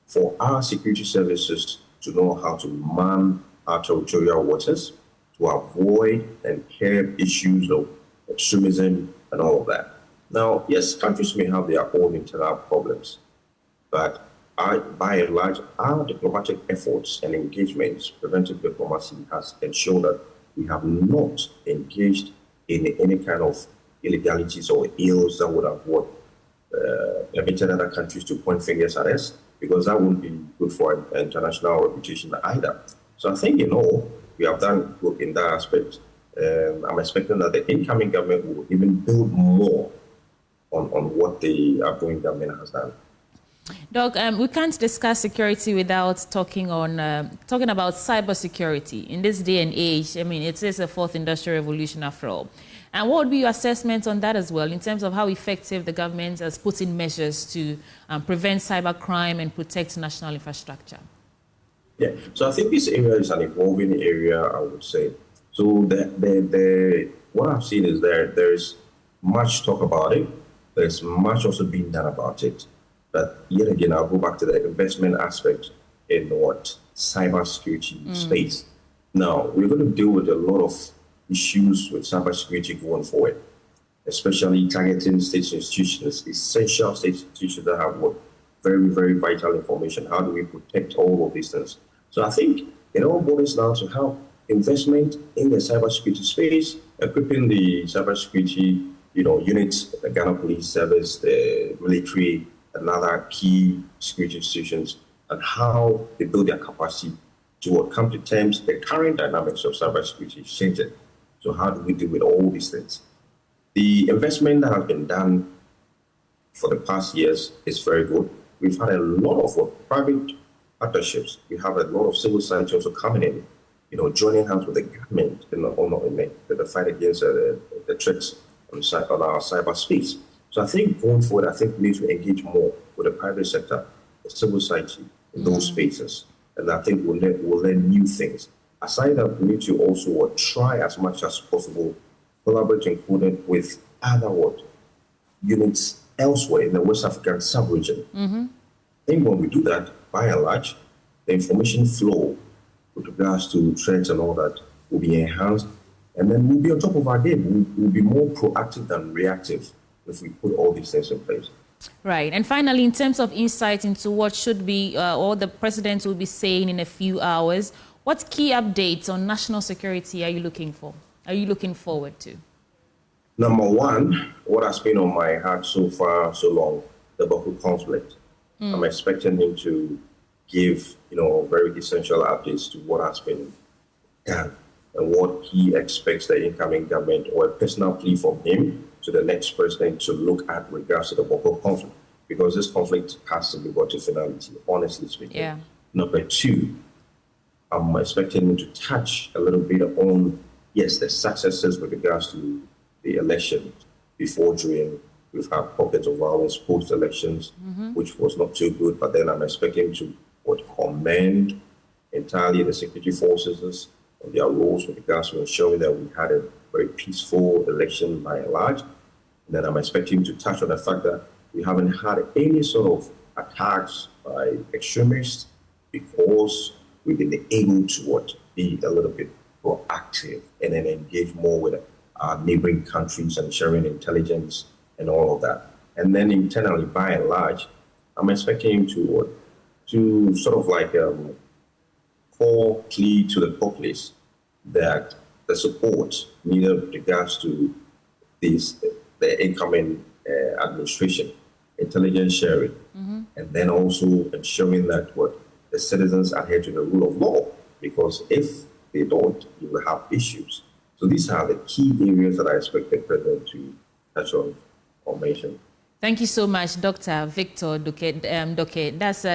for our security services to know how to man our territorial waters, to avoid and curb issues of extremism and all of that. Now, yes, countries may have their own internal problems, but by and large, our diplomatic efforts and engagements, preventive diplomacy, has ensured that we have not engaged in any kind of illegalities or ills that would have permitted other countries to point fingers at us, because that wouldn't be good for our international reputation either. So I think, we have done good in that aspect. I'm expecting that the incoming government will even build more on what the outgoing government has done. Doc, we can't discuss security without talking about cybersecurity in this day and age. I mean, it is a fourth industrial revolution after all. And what would be your assessment on that as well, in terms of how effective the government has put in measures to prevent cybercrime and protect national infrastructure? Yeah, so I think this area is an evolving area, I would say. So what I've seen is there's much talk about it. There's much also being done about it. But yet again, I'll go back to the investment aspect in cybersecurity space. Now, we're going to deal with a lot of issues with cybersecurity going forward, especially targeting state institutions, essential state institutions that have very, very vital information. How do we protect all of these things? So I think it all boils down to how investment in the cybersecurity space, equipping the cybersecurity units, the Ghana Police Service, the military, and other key security institutions, and how they build their capacity to come to terms. The current dynamics of cybersecurity is changing. So how do we deal with all these things? The investment that has been done for the past years is very good. We've had a lot of private partnerships. We have a lot of civil society also coming in, joining hands with the government in the fight against the threats on our cyberspace. So I think going forward, we need to engage more with the private sector, the civil society in those spaces. And I think we'll learn new things. Aside that, we need to also try as much as possible, collaborate and coordinate with other units elsewhere in the West African sub-region. I think when we do that, by and large, the information flow with regards to threats and all that will be enhanced. And then we'll be on top of our game. We'll be more proactive than reactive if we put all these things in place. Right. And finally, in terms of insight into what should be or the president will be saying in a few hours, what key updates on national security are you looking for? Are you looking forward to? Number one, what has been on my heart so far, so long, the Boko conflict. I'm expecting him to give, very essential updates to what has been done and what he expects the incoming government, or a personal plea from him to the next president to look at regards to the Boko conflict, because this conflict has to be brought to finality, honestly speaking. Yeah. Number two, I'm expecting him to touch a little bit on, yes, the successes with regards to the election before, during. We've had pockets of violence post-elections, which was not too good, but then I'm expecting him to commend entirely the security forces on their roles with regards to ensuring that we had a very peaceful election by and large. And then I'm expecting him to touch on the fact that we haven't had any sort of attacks by extremists, because we've been able to be a little bit proactive and then engage more with our neighboring countries and sharing intelligence and all of that. And then internally, by and large, I'm expecting him to sort of plea to the populace that the support needed with regards to the incoming administration, intelligence sharing, and then also ensuring that the citizens adhere to the rule of law, because if they don't, you will have issues. So these are the key areas that I expect the president to touch on or mention. Thank you so much, Dr. Victor Doke.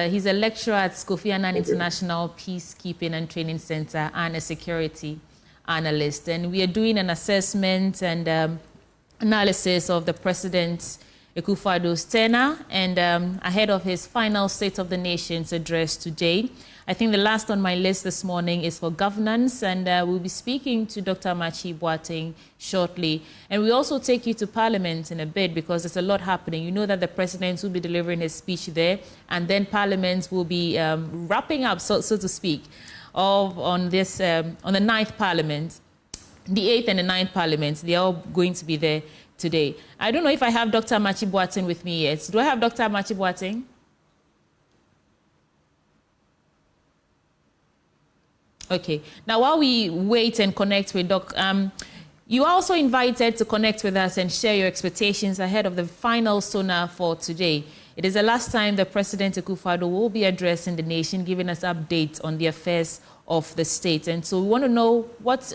He's a lecturer at Kofi Annan International Peacekeeping and Training Center and a security analyst. And we are doing an assessment and analysis of the president's Akufo-Addo's tenure and ahead of his final State of the Nations address today. I think the last on my list this morning is for governance, and we'll be speaking to Dr. Amakye-Boateng shortly. And we also take you to Parliament in a bit because there's a lot happening. You know that the President will be delivering his speech there, and then Parliament will be wrapping up, so to speak, on the 9th Parliament. The 8th and the 9th Parliament, they're all going to be there today. I don't know if I have Dr. Amakye-Boateng with me yet. Do I have Dr. Amakye-Boateng? Okay. Now, while we wait and connect with Doc, you are also invited to connect with us and share your expectations ahead of the final SONA for today. It is the last time the President Akufo-Addo will be addressing the nation, giving us updates on the affairs of the state. And so we want to know what's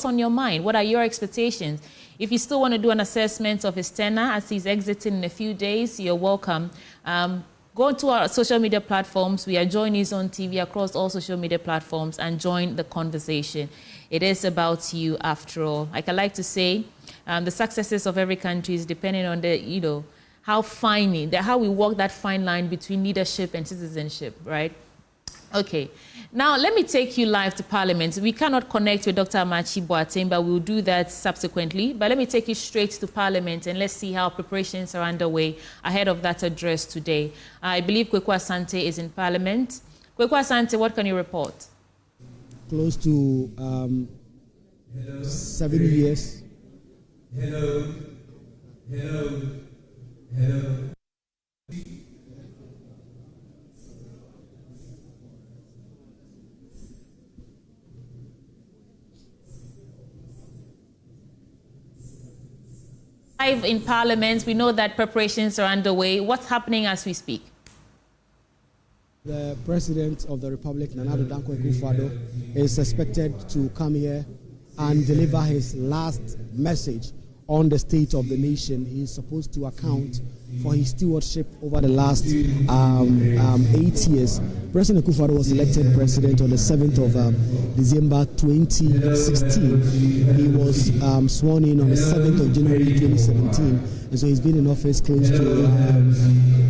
on your mind. What are your expectations? If you still want to do an assessment of his tenure as he's exiting in a few days, you're welcome. Go to our social media platforms. We are joining on TV across all social media platforms and join the conversation. It is about you after all. Like I like to say, the successes of every country is depending on the, how we walk that fine line between leadership and citizenship, right? Okay. Now, let me take you live to Parliament. We cannot connect with Dr. Amakye-Boateng, but we'll do that subsequently. But let me take you straight to Parliament and let's see how preparations are underway ahead of that address today. I believe Kweku Asante is in Parliament. Kweku Asante, what can you report? Close to 7 years. Hello. Live in Parliament, we know that preparations are underway. What's happening as we speak? The President of the Republic, Nana Addo Dankwa Akufo-Addo, is expected to come here and deliver his last message on the state of the nation. He is supposed to account for his stewardship over the last 8 years. President Akufo-Addo was elected president on the 7th of December 2016. He was sworn in on the 7th of January 2017. And so he's been in office close to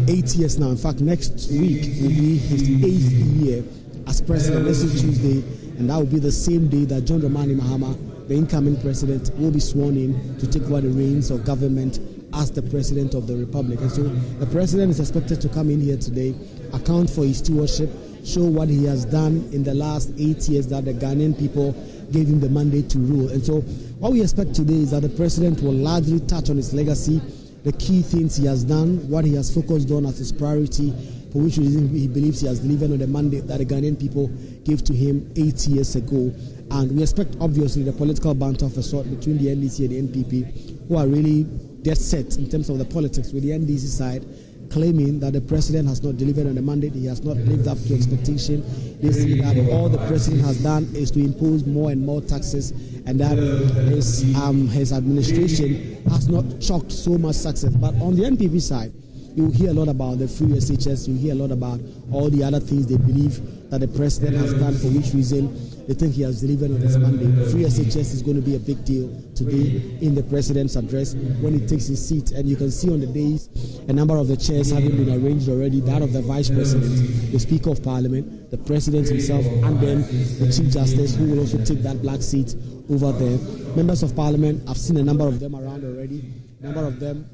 8 years now. In fact, next week will be his 8th year as president, next Tuesday. And that will be the same day that John Dramani Mahama, the incoming president, will be sworn in to take over the reins of government as the President of the Republic. And so the President is expected to come in here today, account for his stewardship, show what he has done in the last 8 years that the Ghanaian people gave him the mandate to rule. And so what we expect today is that the President will largely touch on his legacy, the key things he has done, what he has focused on as his priority, for which reason he believes he has delivered on the mandate that the Ghanaian people gave to him 8 years ago. And we expect, obviously, the political banter of a sort between the NDC and the NPP, who are really dead set in terms of the politics, with the NDC side claiming that the president has not delivered on the mandate, he has not lived up to expectation. They say that all the president has done is to impose more and more taxes, and that his administration has not chalked so much success. But on the NPP side, you hear a lot about the free SHS, you hear a lot about all the other things they believe that the president has done, for which reason they think he has delivered on his mandate. Free SHS is going to be a big deal today in the president's address when he takes his seat. And you can see on the days a number of the chairs having been arranged already, that of the vice president, the speaker of parliament, the president himself, and then the chief justice, who will also take that black seat over there. Members of parliament, I've seen a number of them around already, a number of them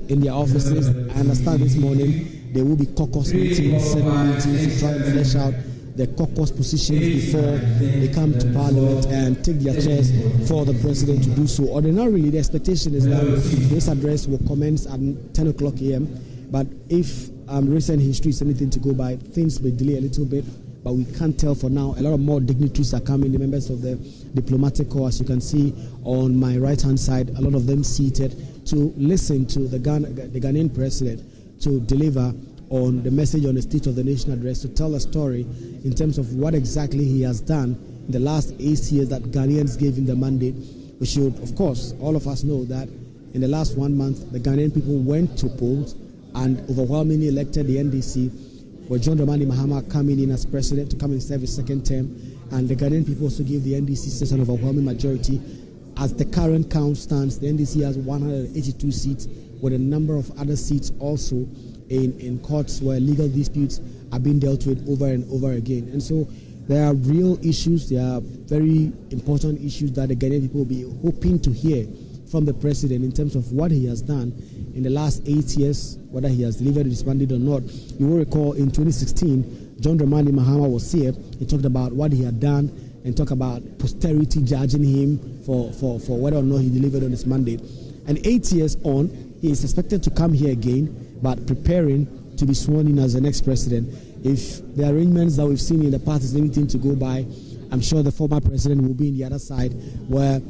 in their offices. I understand this morning there will be caucus meetings, Senate meetings to try and flesh out the caucus positions before they come to parliament and take their chairs for the president to do so. Ordinarily, the expectation is that this address will commence at 10 o'clock a.m. But if recent history is anything to go by, things may delay a little bit, but we can't tell for now. A lot of more dignitaries are coming, the members of the diplomatic corps, as you can see on my right-hand side, a lot of them seated to listen to the Ghanaian president to deliver on the message on the State of the Nation address, to tell a story in terms of what exactly he has done in the last 8 years that Ghanaians gave him the mandate. We should, of course, all of us know that in the last 1 month, the Ghanaian people went to polls and overwhelmingly elected the NDC, with John Dramani Mahama coming in as president to come and serve his second term. And the Ghanaian people also gave the NDC such an overwhelming majority. As the current count stands, the NDC has 182 seats, with a number of other seats also in courts where legal disputes are being dealt with over and over again. And so there are real issues, there are very important issues that the Ghanaian people will be hoping to hear from the president in terms of what he has done in the last 8 years, whether he has delivered his mandate or not. You will recall in 2016, John Dramani Mahama was here. He talked about what he had done and talked about posterity judging him for whether or not he delivered on his mandate. And 8 years on, he is expected to come here again, but preparing to be sworn in as the next president. If the arrangements that we've seen in the past is anything to go by, I'm sure the former president will be in the other side where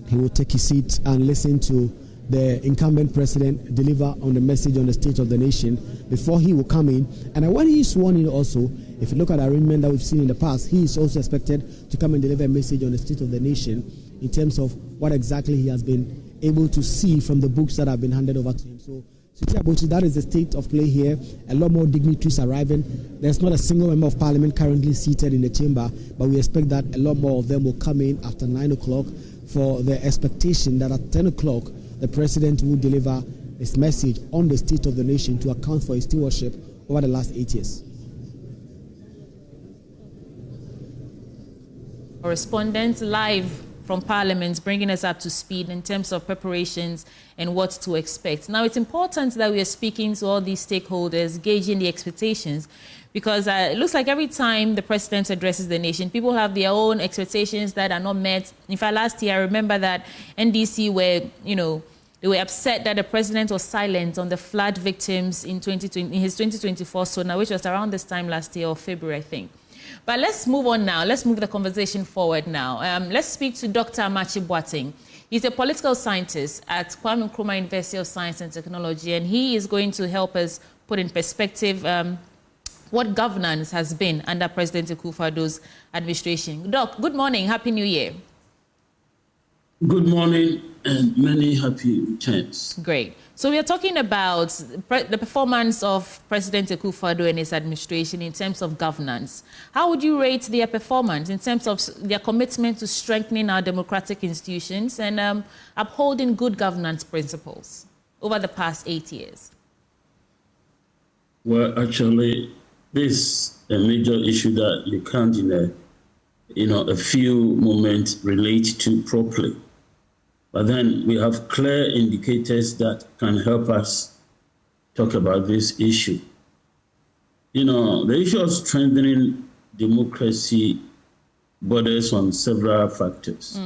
he will take his seat and listen to the incumbent president deliver on the message on the state of the nation before he will come in. And when he is sworn in also, if you look at the arrangement that we've seen in the past, he is also expected to come and deliver a message on the state of the nation in terms of what exactly he has been able to see from the books that have been handed over to him. So, that is the state of play here. A lot more dignitaries arriving. There's not a single member of parliament currently seated in the chamber, but we expect that a lot more of them will come in after 9 o'clock for the expectation that at 10 o'clock, the president will deliver his message on the state of the nation to account for his stewardship over the last 8 years. Correspondent live from Parliament, bringing us up to speed in terms of preparations and what to expect. Now, it's important that we are speaking to all these stakeholders, gauging the expectations, because it looks like every time the president addresses the nation, people have their own expectations that are not met. In fact, last year, I remember that NDC were, they were upset that the president was silent on the flood victims in his 2024 SONA, which was around this time last year, or February, I think. But let's move on now. Let's move the conversation forward now. Let's speak to Dr. Amakye-Boateng. He's a political scientist at Kwame Nkrumah University of Science and Technology, and he is going to help us put in perspective what governance has been under President Akufo-Addo's administration. Doc, good morning. Happy New Year. Good morning and many happy returns. Great. So we are talking about the performance of President Akufo-Addo and his administration in terms of governance. How would you rate their performance in terms of their commitment to strengthening our democratic institutions and upholding good governance principles over the past 8 years? Well, actually, this is a major issue that you can't, a few moments relate to properly. But then we have clear indicators that can help us talk about this issue. The issue of strengthening democracy borders on several factors.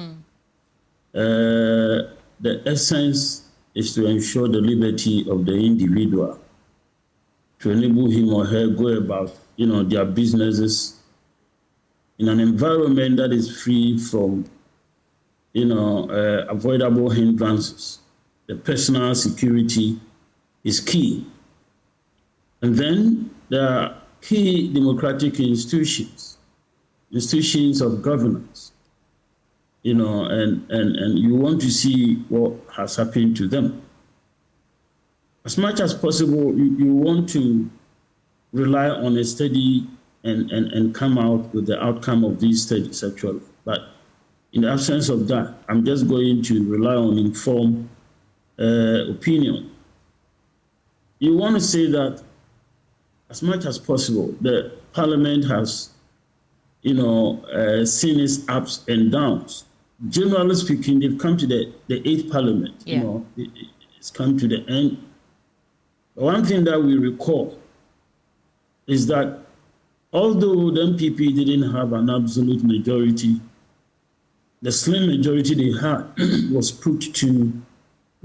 The essence is to ensure the liberty of the individual, to enable him or her go about, their businesses in an environment that is free from avoidable hindrances. The personal security is key. And then there are key democratic institutions of governance, and you want to see what has happened to them. As much as possible, you want to rely on a study and come out with the outcome of these studies, actually. But in the absence of that, I'm just going to rely on informed opinion. You want to say that as much as possible, the Parliament has, seen its ups and downs. Generally speaking, they've come to the 8th Parliament. Yeah. It's come to the end. One thing that we recall is that although the MPP didn't have an absolute majority, the slim majority they had was put to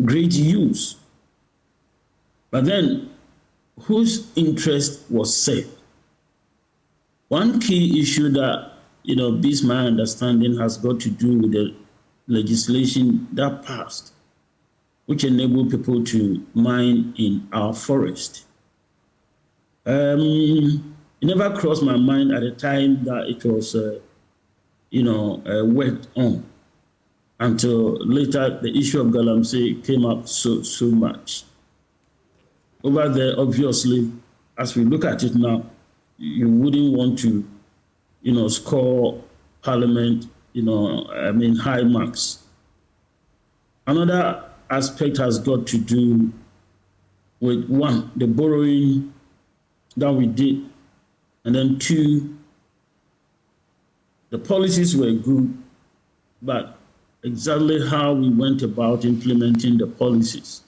great use. But then, whose interest was served? One key issue that, beats my understanding has got to do with the legislation that passed, which enabled people to mine in our forest. It never crossed my mind at the time that it was worked on until later the issue of Galamsey came up so much. Over there, obviously, as we look at it now, you wouldn't want to, score Parliament, high marks. Another aspect has got to do with, one, the borrowing that we did, and then two, the policies were good, but exactly how we went about implementing the policies.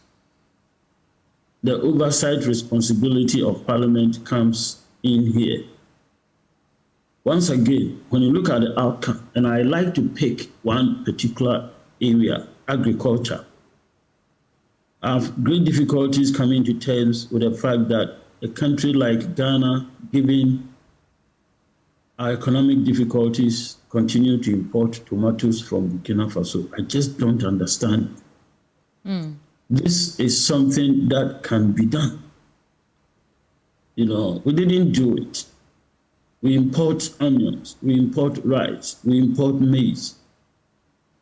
The oversight responsibility of Parliament comes in here. Once again, when you look at the outcome, and I like to pick one particular area, agriculture, I have great difficulties coming to terms with the fact that a country like Ghana, given our economic difficulties, continue to import tomatoes from Burkina Faso. I just don't understand. This is something that can be done. You know, we didn't do it. We import onions, we import rice, we import maize.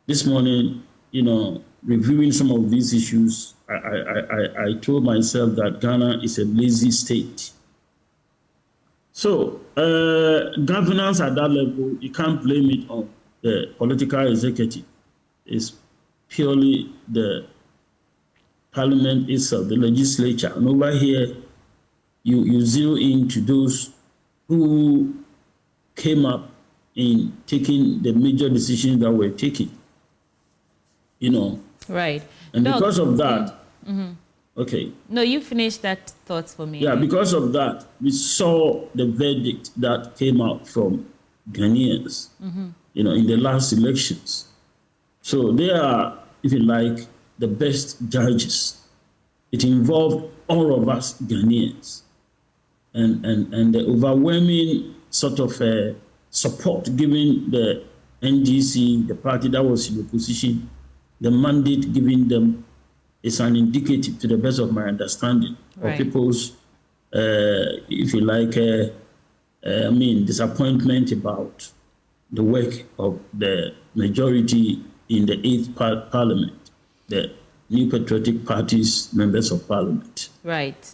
This morning, you know, reviewing some of these issues, I told myself that Ghana is a lazy state. So, governance at that level, you can't blame it on the political executive. It's purely the Parliament itself, the legislature. And over here, you zero into those who came up in taking the major decisions that were taken. You know. Right. And because of that, okay. No, you finished that thought for me. Yeah, because of that, we saw the verdict that came out from Ghanaians, you know, in the last elections. So they are, if you like, the best judges. It involved all of us Ghanaians. And the overwhelming sort of support given the NDC, the party that was in opposition, the mandate given them is an indicative, to the best of my understanding, of people's, if you like, disappointment about the work of the majority in the 8th Parliament, the New Patriotic Party's members of Parliament. Right.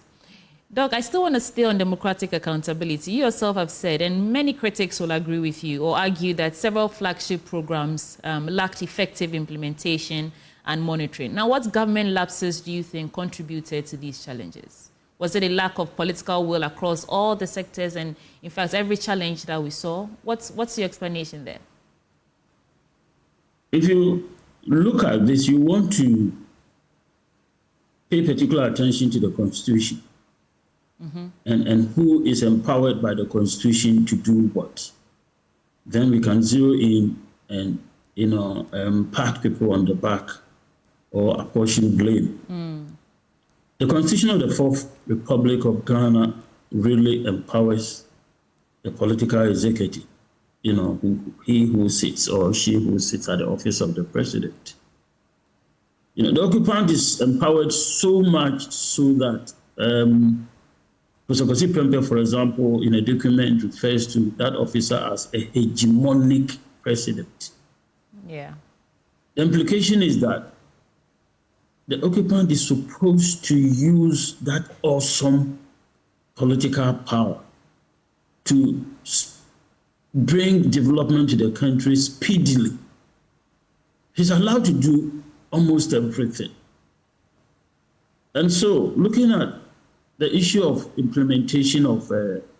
Doc, I still want to stay on democratic accountability. You yourself have said, and many critics will agree with you or argue, that several flagship programs lacked effective implementation and monitoring. Now, what government lapses do you think contributed to these challenges? Was it a lack of political will across all the sectors and, in fact, every challenge that we saw? What's your explanation there? If you look at this, you want to pay particular attention to the Constitution and who is empowered by the Constitution to do what. Then we can zero in and, pat people on the back or apportion blame. The Constitution of the Fourth Republic of Ghana really empowers the political executive, he who sits or she who sits at the office of the president. The occupant is empowered so much so that Professor Kwasi Prempeh, for example, in a document refers to that officer as a hegemonic president. Yeah. The implication is that the occupant is supposed to use that awesome political power to bring development to the country speedily. He's allowed to do almost everything. And so, looking at the issue of implementation of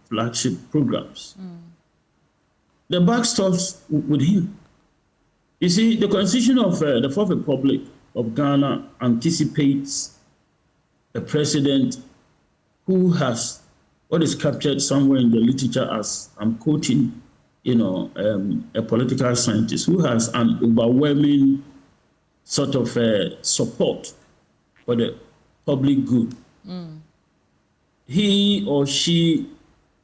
flagship programs, the buck stops with him. You see, the Constitution of the Fourth Republic of Ghana anticipates a president who has what is captured somewhere in the literature as, I'm quoting, a political scientist who has an overwhelming sort of support for the public good. He or she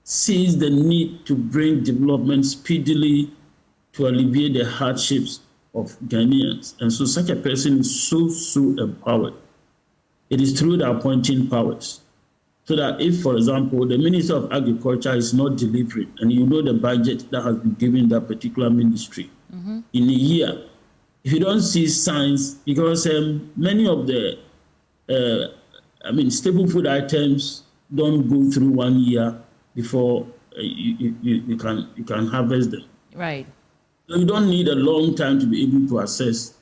sees the need to bring development speedily to alleviate the hardships of Ghanaians. And so such a person is so empowered. It is through the appointing powers. So that if, for example, the Minister of Agriculture is not delivering, and the budget that has been given that particular ministry in a year, if you don't see signs, because many of the, staple food items don't go through 1 year before you can harvest them. Right. So you don't need a long time to be able to assess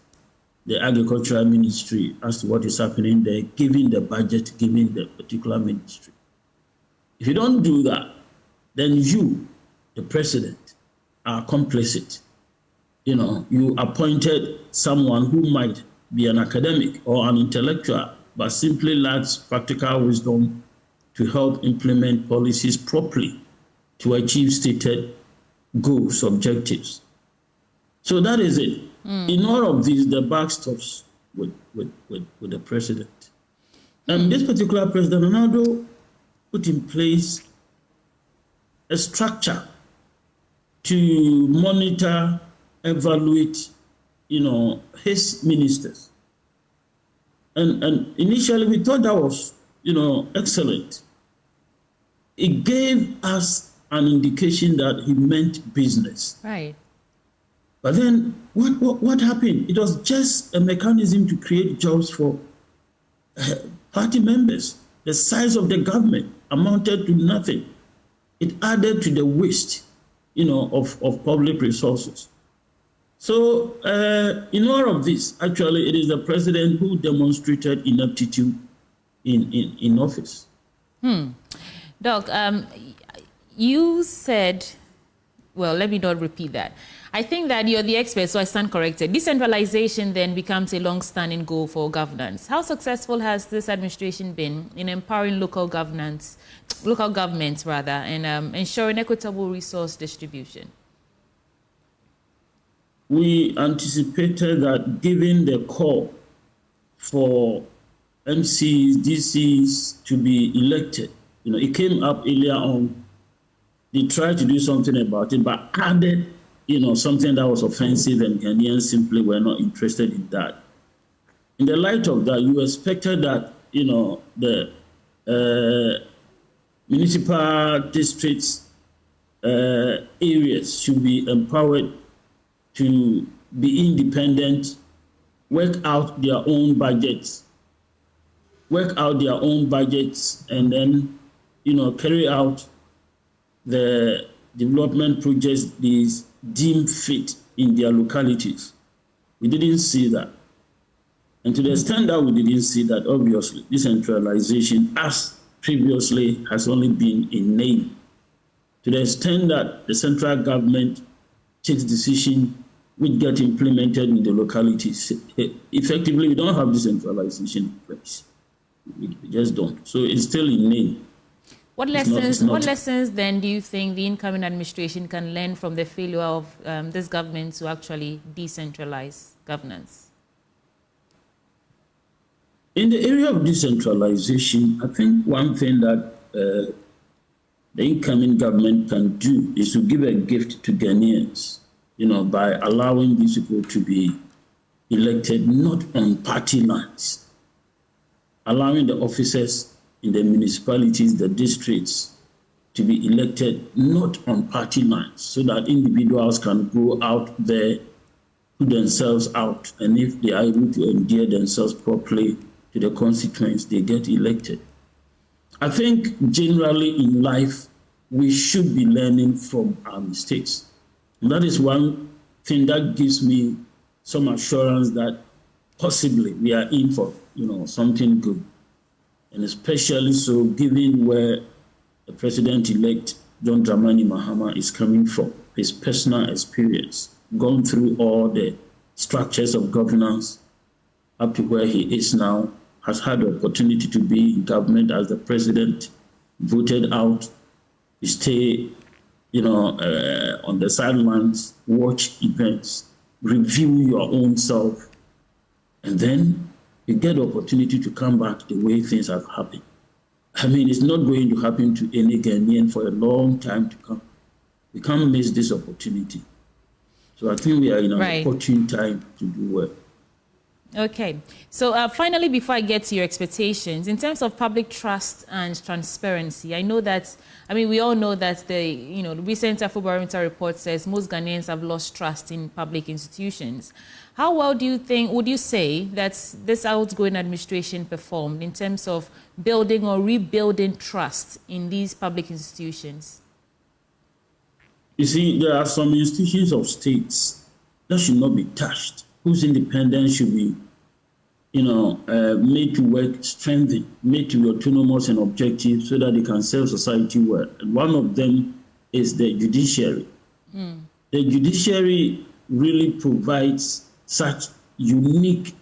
the agricultural ministry as to what is happening there, giving the budget, giving the particular ministry. If you don't do that, then you, the president, are complicit. You know, you appointed someone who might be an academic or an intellectual, but simply lacks practical wisdom to help implement policies properly to achieve stated goals, objectives. So that is it. In all of these, the buck stops with the president. And this particular President Akufo-Addo put in place a structure to monitor, evaluate, his ministers. And initially we thought that was, excellent. It gave us an indication that he meant business. Right. But then what happened? It was just a mechanism to create jobs for party members. The size of the government amounted to nothing. It added to the waste, of public resources. So in all of this, actually, it is the president who demonstrated ineptitude in office. Doc, you said, well, let me not repeat that. I think that you're the expert, so I stand corrected. Decentralization then becomes a long-standing goal for governance. How successful has this administration been in empowering local governments, and ensuring equitable resource distribution? We anticipated that given the call for MCs, DCs to be elected, it came up earlier on. They tried to do something about it, but added, something that was offensive, and Ghanaians simply were not interested in that. In the light of that, you expected that, the municipal districts areas should be empowered to be independent, work out their own budgets, and then, carry out the development projects they deem fit in their localities. We didn't see that. And to the extent that we didn't see that, obviously, decentralization, as previously, has only been in name. To the extent that the central government takes decisions which get implemented in the localities. Effectively, we don't have decentralization in place. We just don't. So it's still in name. What lessons then do you think the incoming administration can learn from the failure of this government to actually decentralize governance? In the area of decentralization, I think one thing that the incoming government can do is to give a gift to Ghanaians, by allowing these people to be elected not on party lines, allowing the officers in the municipalities, the districts, to be elected not on party lines, so that individuals can go out there, put themselves out, and if they are able to endear themselves properly to the constituents, they get elected. I think generally in life, we should be learning from our mistakes. And that is one thing that gives me some assurance that possibly we are in for, something good. And especially so given where the president-elect John Dramani Mahama is coming from, his personal experience, gone through all the structures of governance up to where he is now, has had the opportunity to be in government as the president, voted out, stay, on the sidelines, watch events, review your own self, and then you get the opportunity to come back the way things have happened. I mean, it's not going to happen to any Ghanaian for a long time to come. We can't miss this opportunity. So I think we are in an opportune time to do well. Okay. So finally, before I get to your expectations, in terms of public trust and transparency, we all know that the recent Afro-Parliamentary report says most Ghanaians have lost trust in public institutions. How well would you say that this outgoing administration performed in terms of building or rebuilding trust in these public institutions? You see, there are some institutions of states that should not be touched. whose independence should be, made to work, strengthened, made to be autonomous and objective so that they can serve society well. And one of them is the judiciary. The judiciary really provides such unique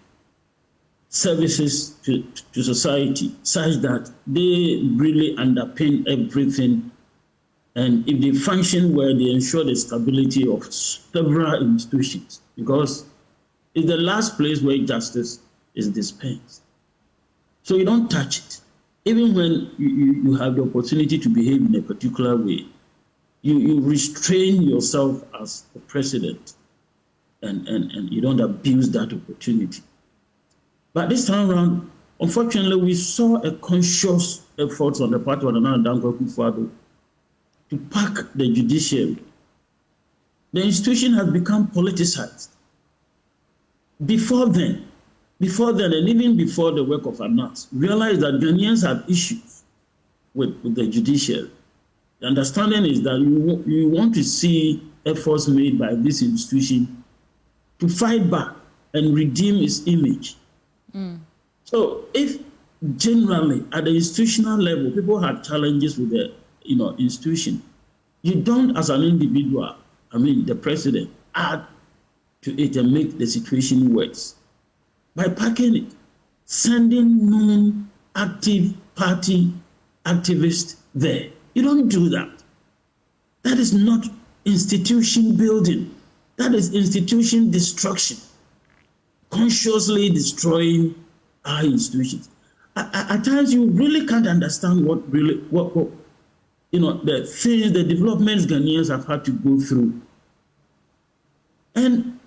services to society, such that they really underpin everything. And if they function well, they ensure the stability of several institutions, because it's the last place where justice is dispensed. So you don't touch it. Even when you have the opportunity to behave in a particular way, you restrain yourself as a president, and you don't abuse that opportunity. But this time around, unfortunately, we saw a conscious effort on the part of Akufo-Addo to pack the judiciary. The institution has become politicized. Before then, and even before the work of ANAS, realized that Ghanaians have issues with the judiciary. The understanding is that you want to see efforts made by this institution to fight back and redeem its image. So if generally at the institutional level, people have challenges with the institution, you don't, as an individual, the president, add to it and make the situation worse by packing it, sending non-active party activists there. You don't do that. That is not institution building. That is institution destruction, consciously destroying our institutions. At times, you really can't understand what the things, the developments Ghanaians have had to go through. And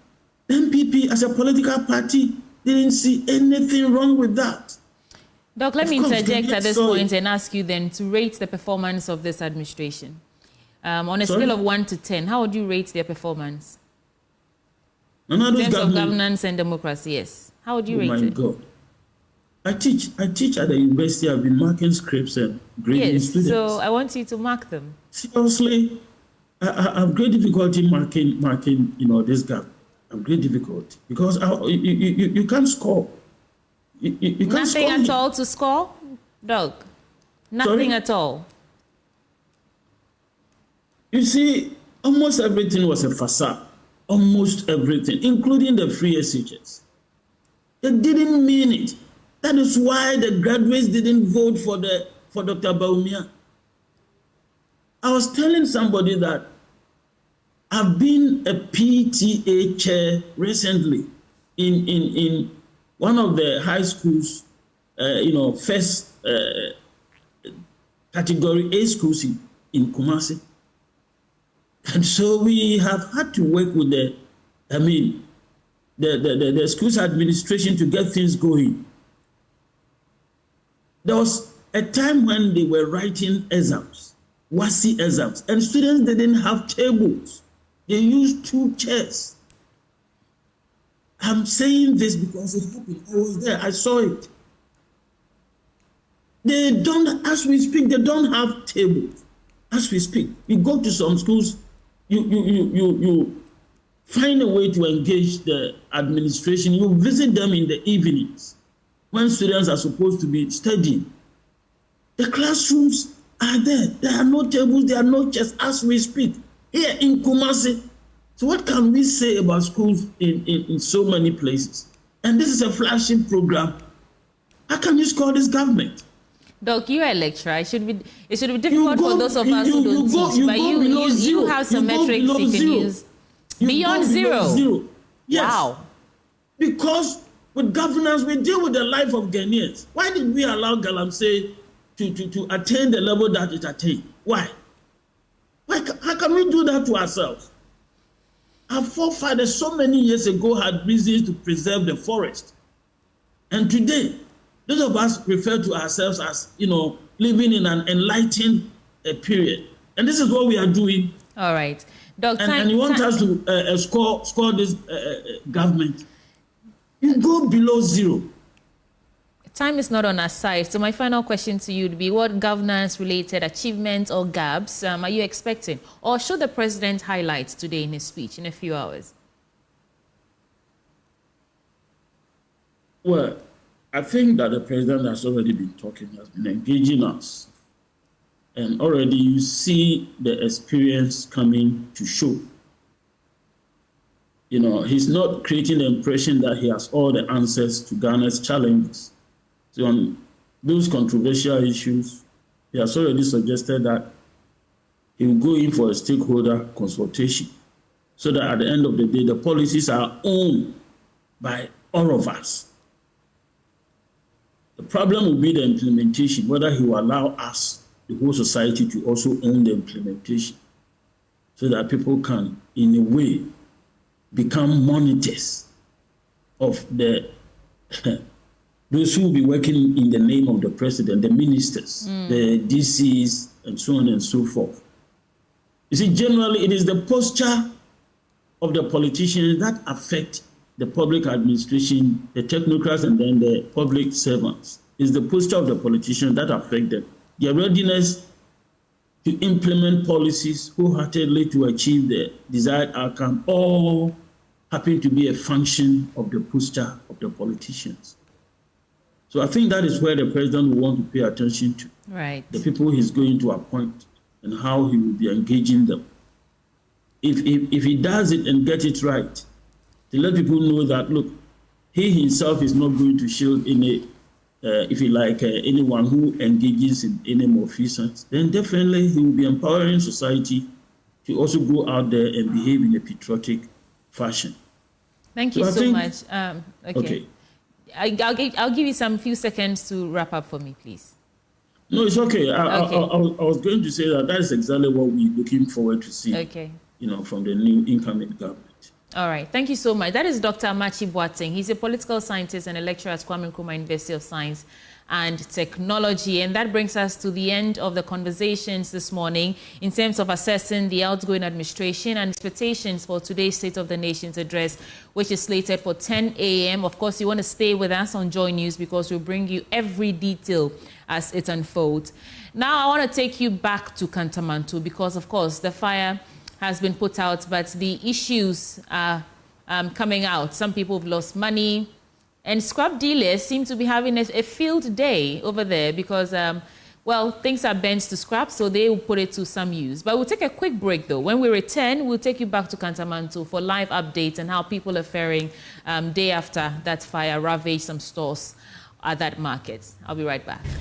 MPP, as a political party, didn't see anything wrong with that. Doc, let me interject at this point and ask you then to rate the performance of this administration. On a scale of 1 to 10, how would you rate their performance? In terms of governance and democracy, yes. How would you rate it? Oh my God. I teach at the university. I've been marking scripts and grading students. So I want you to mark them. Seriously, I have great difficulty marking this gap. I have great difficulty because you can't score. You can't Nothing score at all to score, Doug? Nothing at all? You see, almost everything was a facade. Almost everything, including the free SHS. They didn't mean it. That is why the graduates didn't vote for Dr. Bawumia. I was telling somebody that I've been a PTA chair recently in one of the high schools, first category A schools in Kumasi. And so we have had to work with the school's administration to get things going. There was a time when they were writing exams, WASI exams, and students didn't have tables. They used 2 chairs. I'm saying this because it happened. I was there. I saw it. They don't, as we speak, they don't have tables. As we speak, you go to some schools, you find a way to engage the administration. You visit them in the evenings when students are supposed to be studying. The classrooms are there. There are no tables, there are no chairs as we speak. Here in Kumasi. So what can we say about schools in so many places? And this is a flagship program. How can you score this government? Doc, you're a lecturer. It should be difficult for those of us who don't teach. But you have some metrics you can use. Beyond zero. Yes. Wow. Because with governance, we deal with the life of Ghanaians. Why did we allow Galamsey to attain the level that it attained? Why? How can we do that to ourselves? Our forefathers so many years ago had reasons to preserve the forest. And today, those of us refer to ourselves as, living in an enlightened period. And this is what we are doing. All right. Doctor, and you want us to score this government. You go below zero. Time is not on our side. So my final question to you would be, what governance-related achievements or gaps are you expecting? Or should the president highlight today in his speech in a few hours? Well, I think that the president has already been talking, has been engaging us. And already you see the experience coming to show. You know, he's not creating the impression that he has all the answers to Ghana's challenges. So on those controversial issues, he has already suggested that he will go in for a stakeholder consultation so that at the end of the day, the policies are owned by all of us. The problem will be the implementation, whether he will allow us, the whole society, to also own the implementation so that people can, in a way, become monitors of the those who will be working in the name of the president, the ministers, the DCs, and so on and so forth. You see, generally, it is the posture of the politicians that affect the public administration, the technocrats, and then the public servants. It's the posture of the politicians that affect them. Their readiness to implement policies wholeheartedly to achieve the desired outcome all happen to be a function of the posture of the politicians. So I think that is where the president will want to pay attention to. Right. The people he's going to appoint and how he will be engaging them. If he does it and get it right, to let people know that, look, he himself is not going to shield any, if you like, anyone who engages in any malfeasance, then definitely he will be empowering society to also go out there and behave in a patriotic fashion. Thank you so much. Okay. I'll give you some few seconds to wrap up for me, please. No, it's okay. I was going to say that is exactly what we're looking forward to see. Okay. You know, from the new incoming government. All right. Thank you so much. That is Dr. Amakye-Boateng. He's a political scientist and a lecturer at Kwame Nkrumah University of Science and Technology. And that brings us to the end of the conversations this morning in terms of assessing the outgoing administration and expectations for today's State of the Nation's address, which is slated for 10 a.m. Of course, you want to stay with us on Joy News because we'll bring you every detail as it unfolds. Now, I want to take you back to Kantamanto because, of course, the fire has been put out, but the issues are coming out. Some people have lost money, and scrap dealers seem to be having a field day over there because, well, things are bent to scrap, so they will put it to some use. But we'll take a quick break, though. When we return, we'll take you back to Kantamanto for live updates and how people are faring day after that fire ravaged some stores at that market. I'll be right back.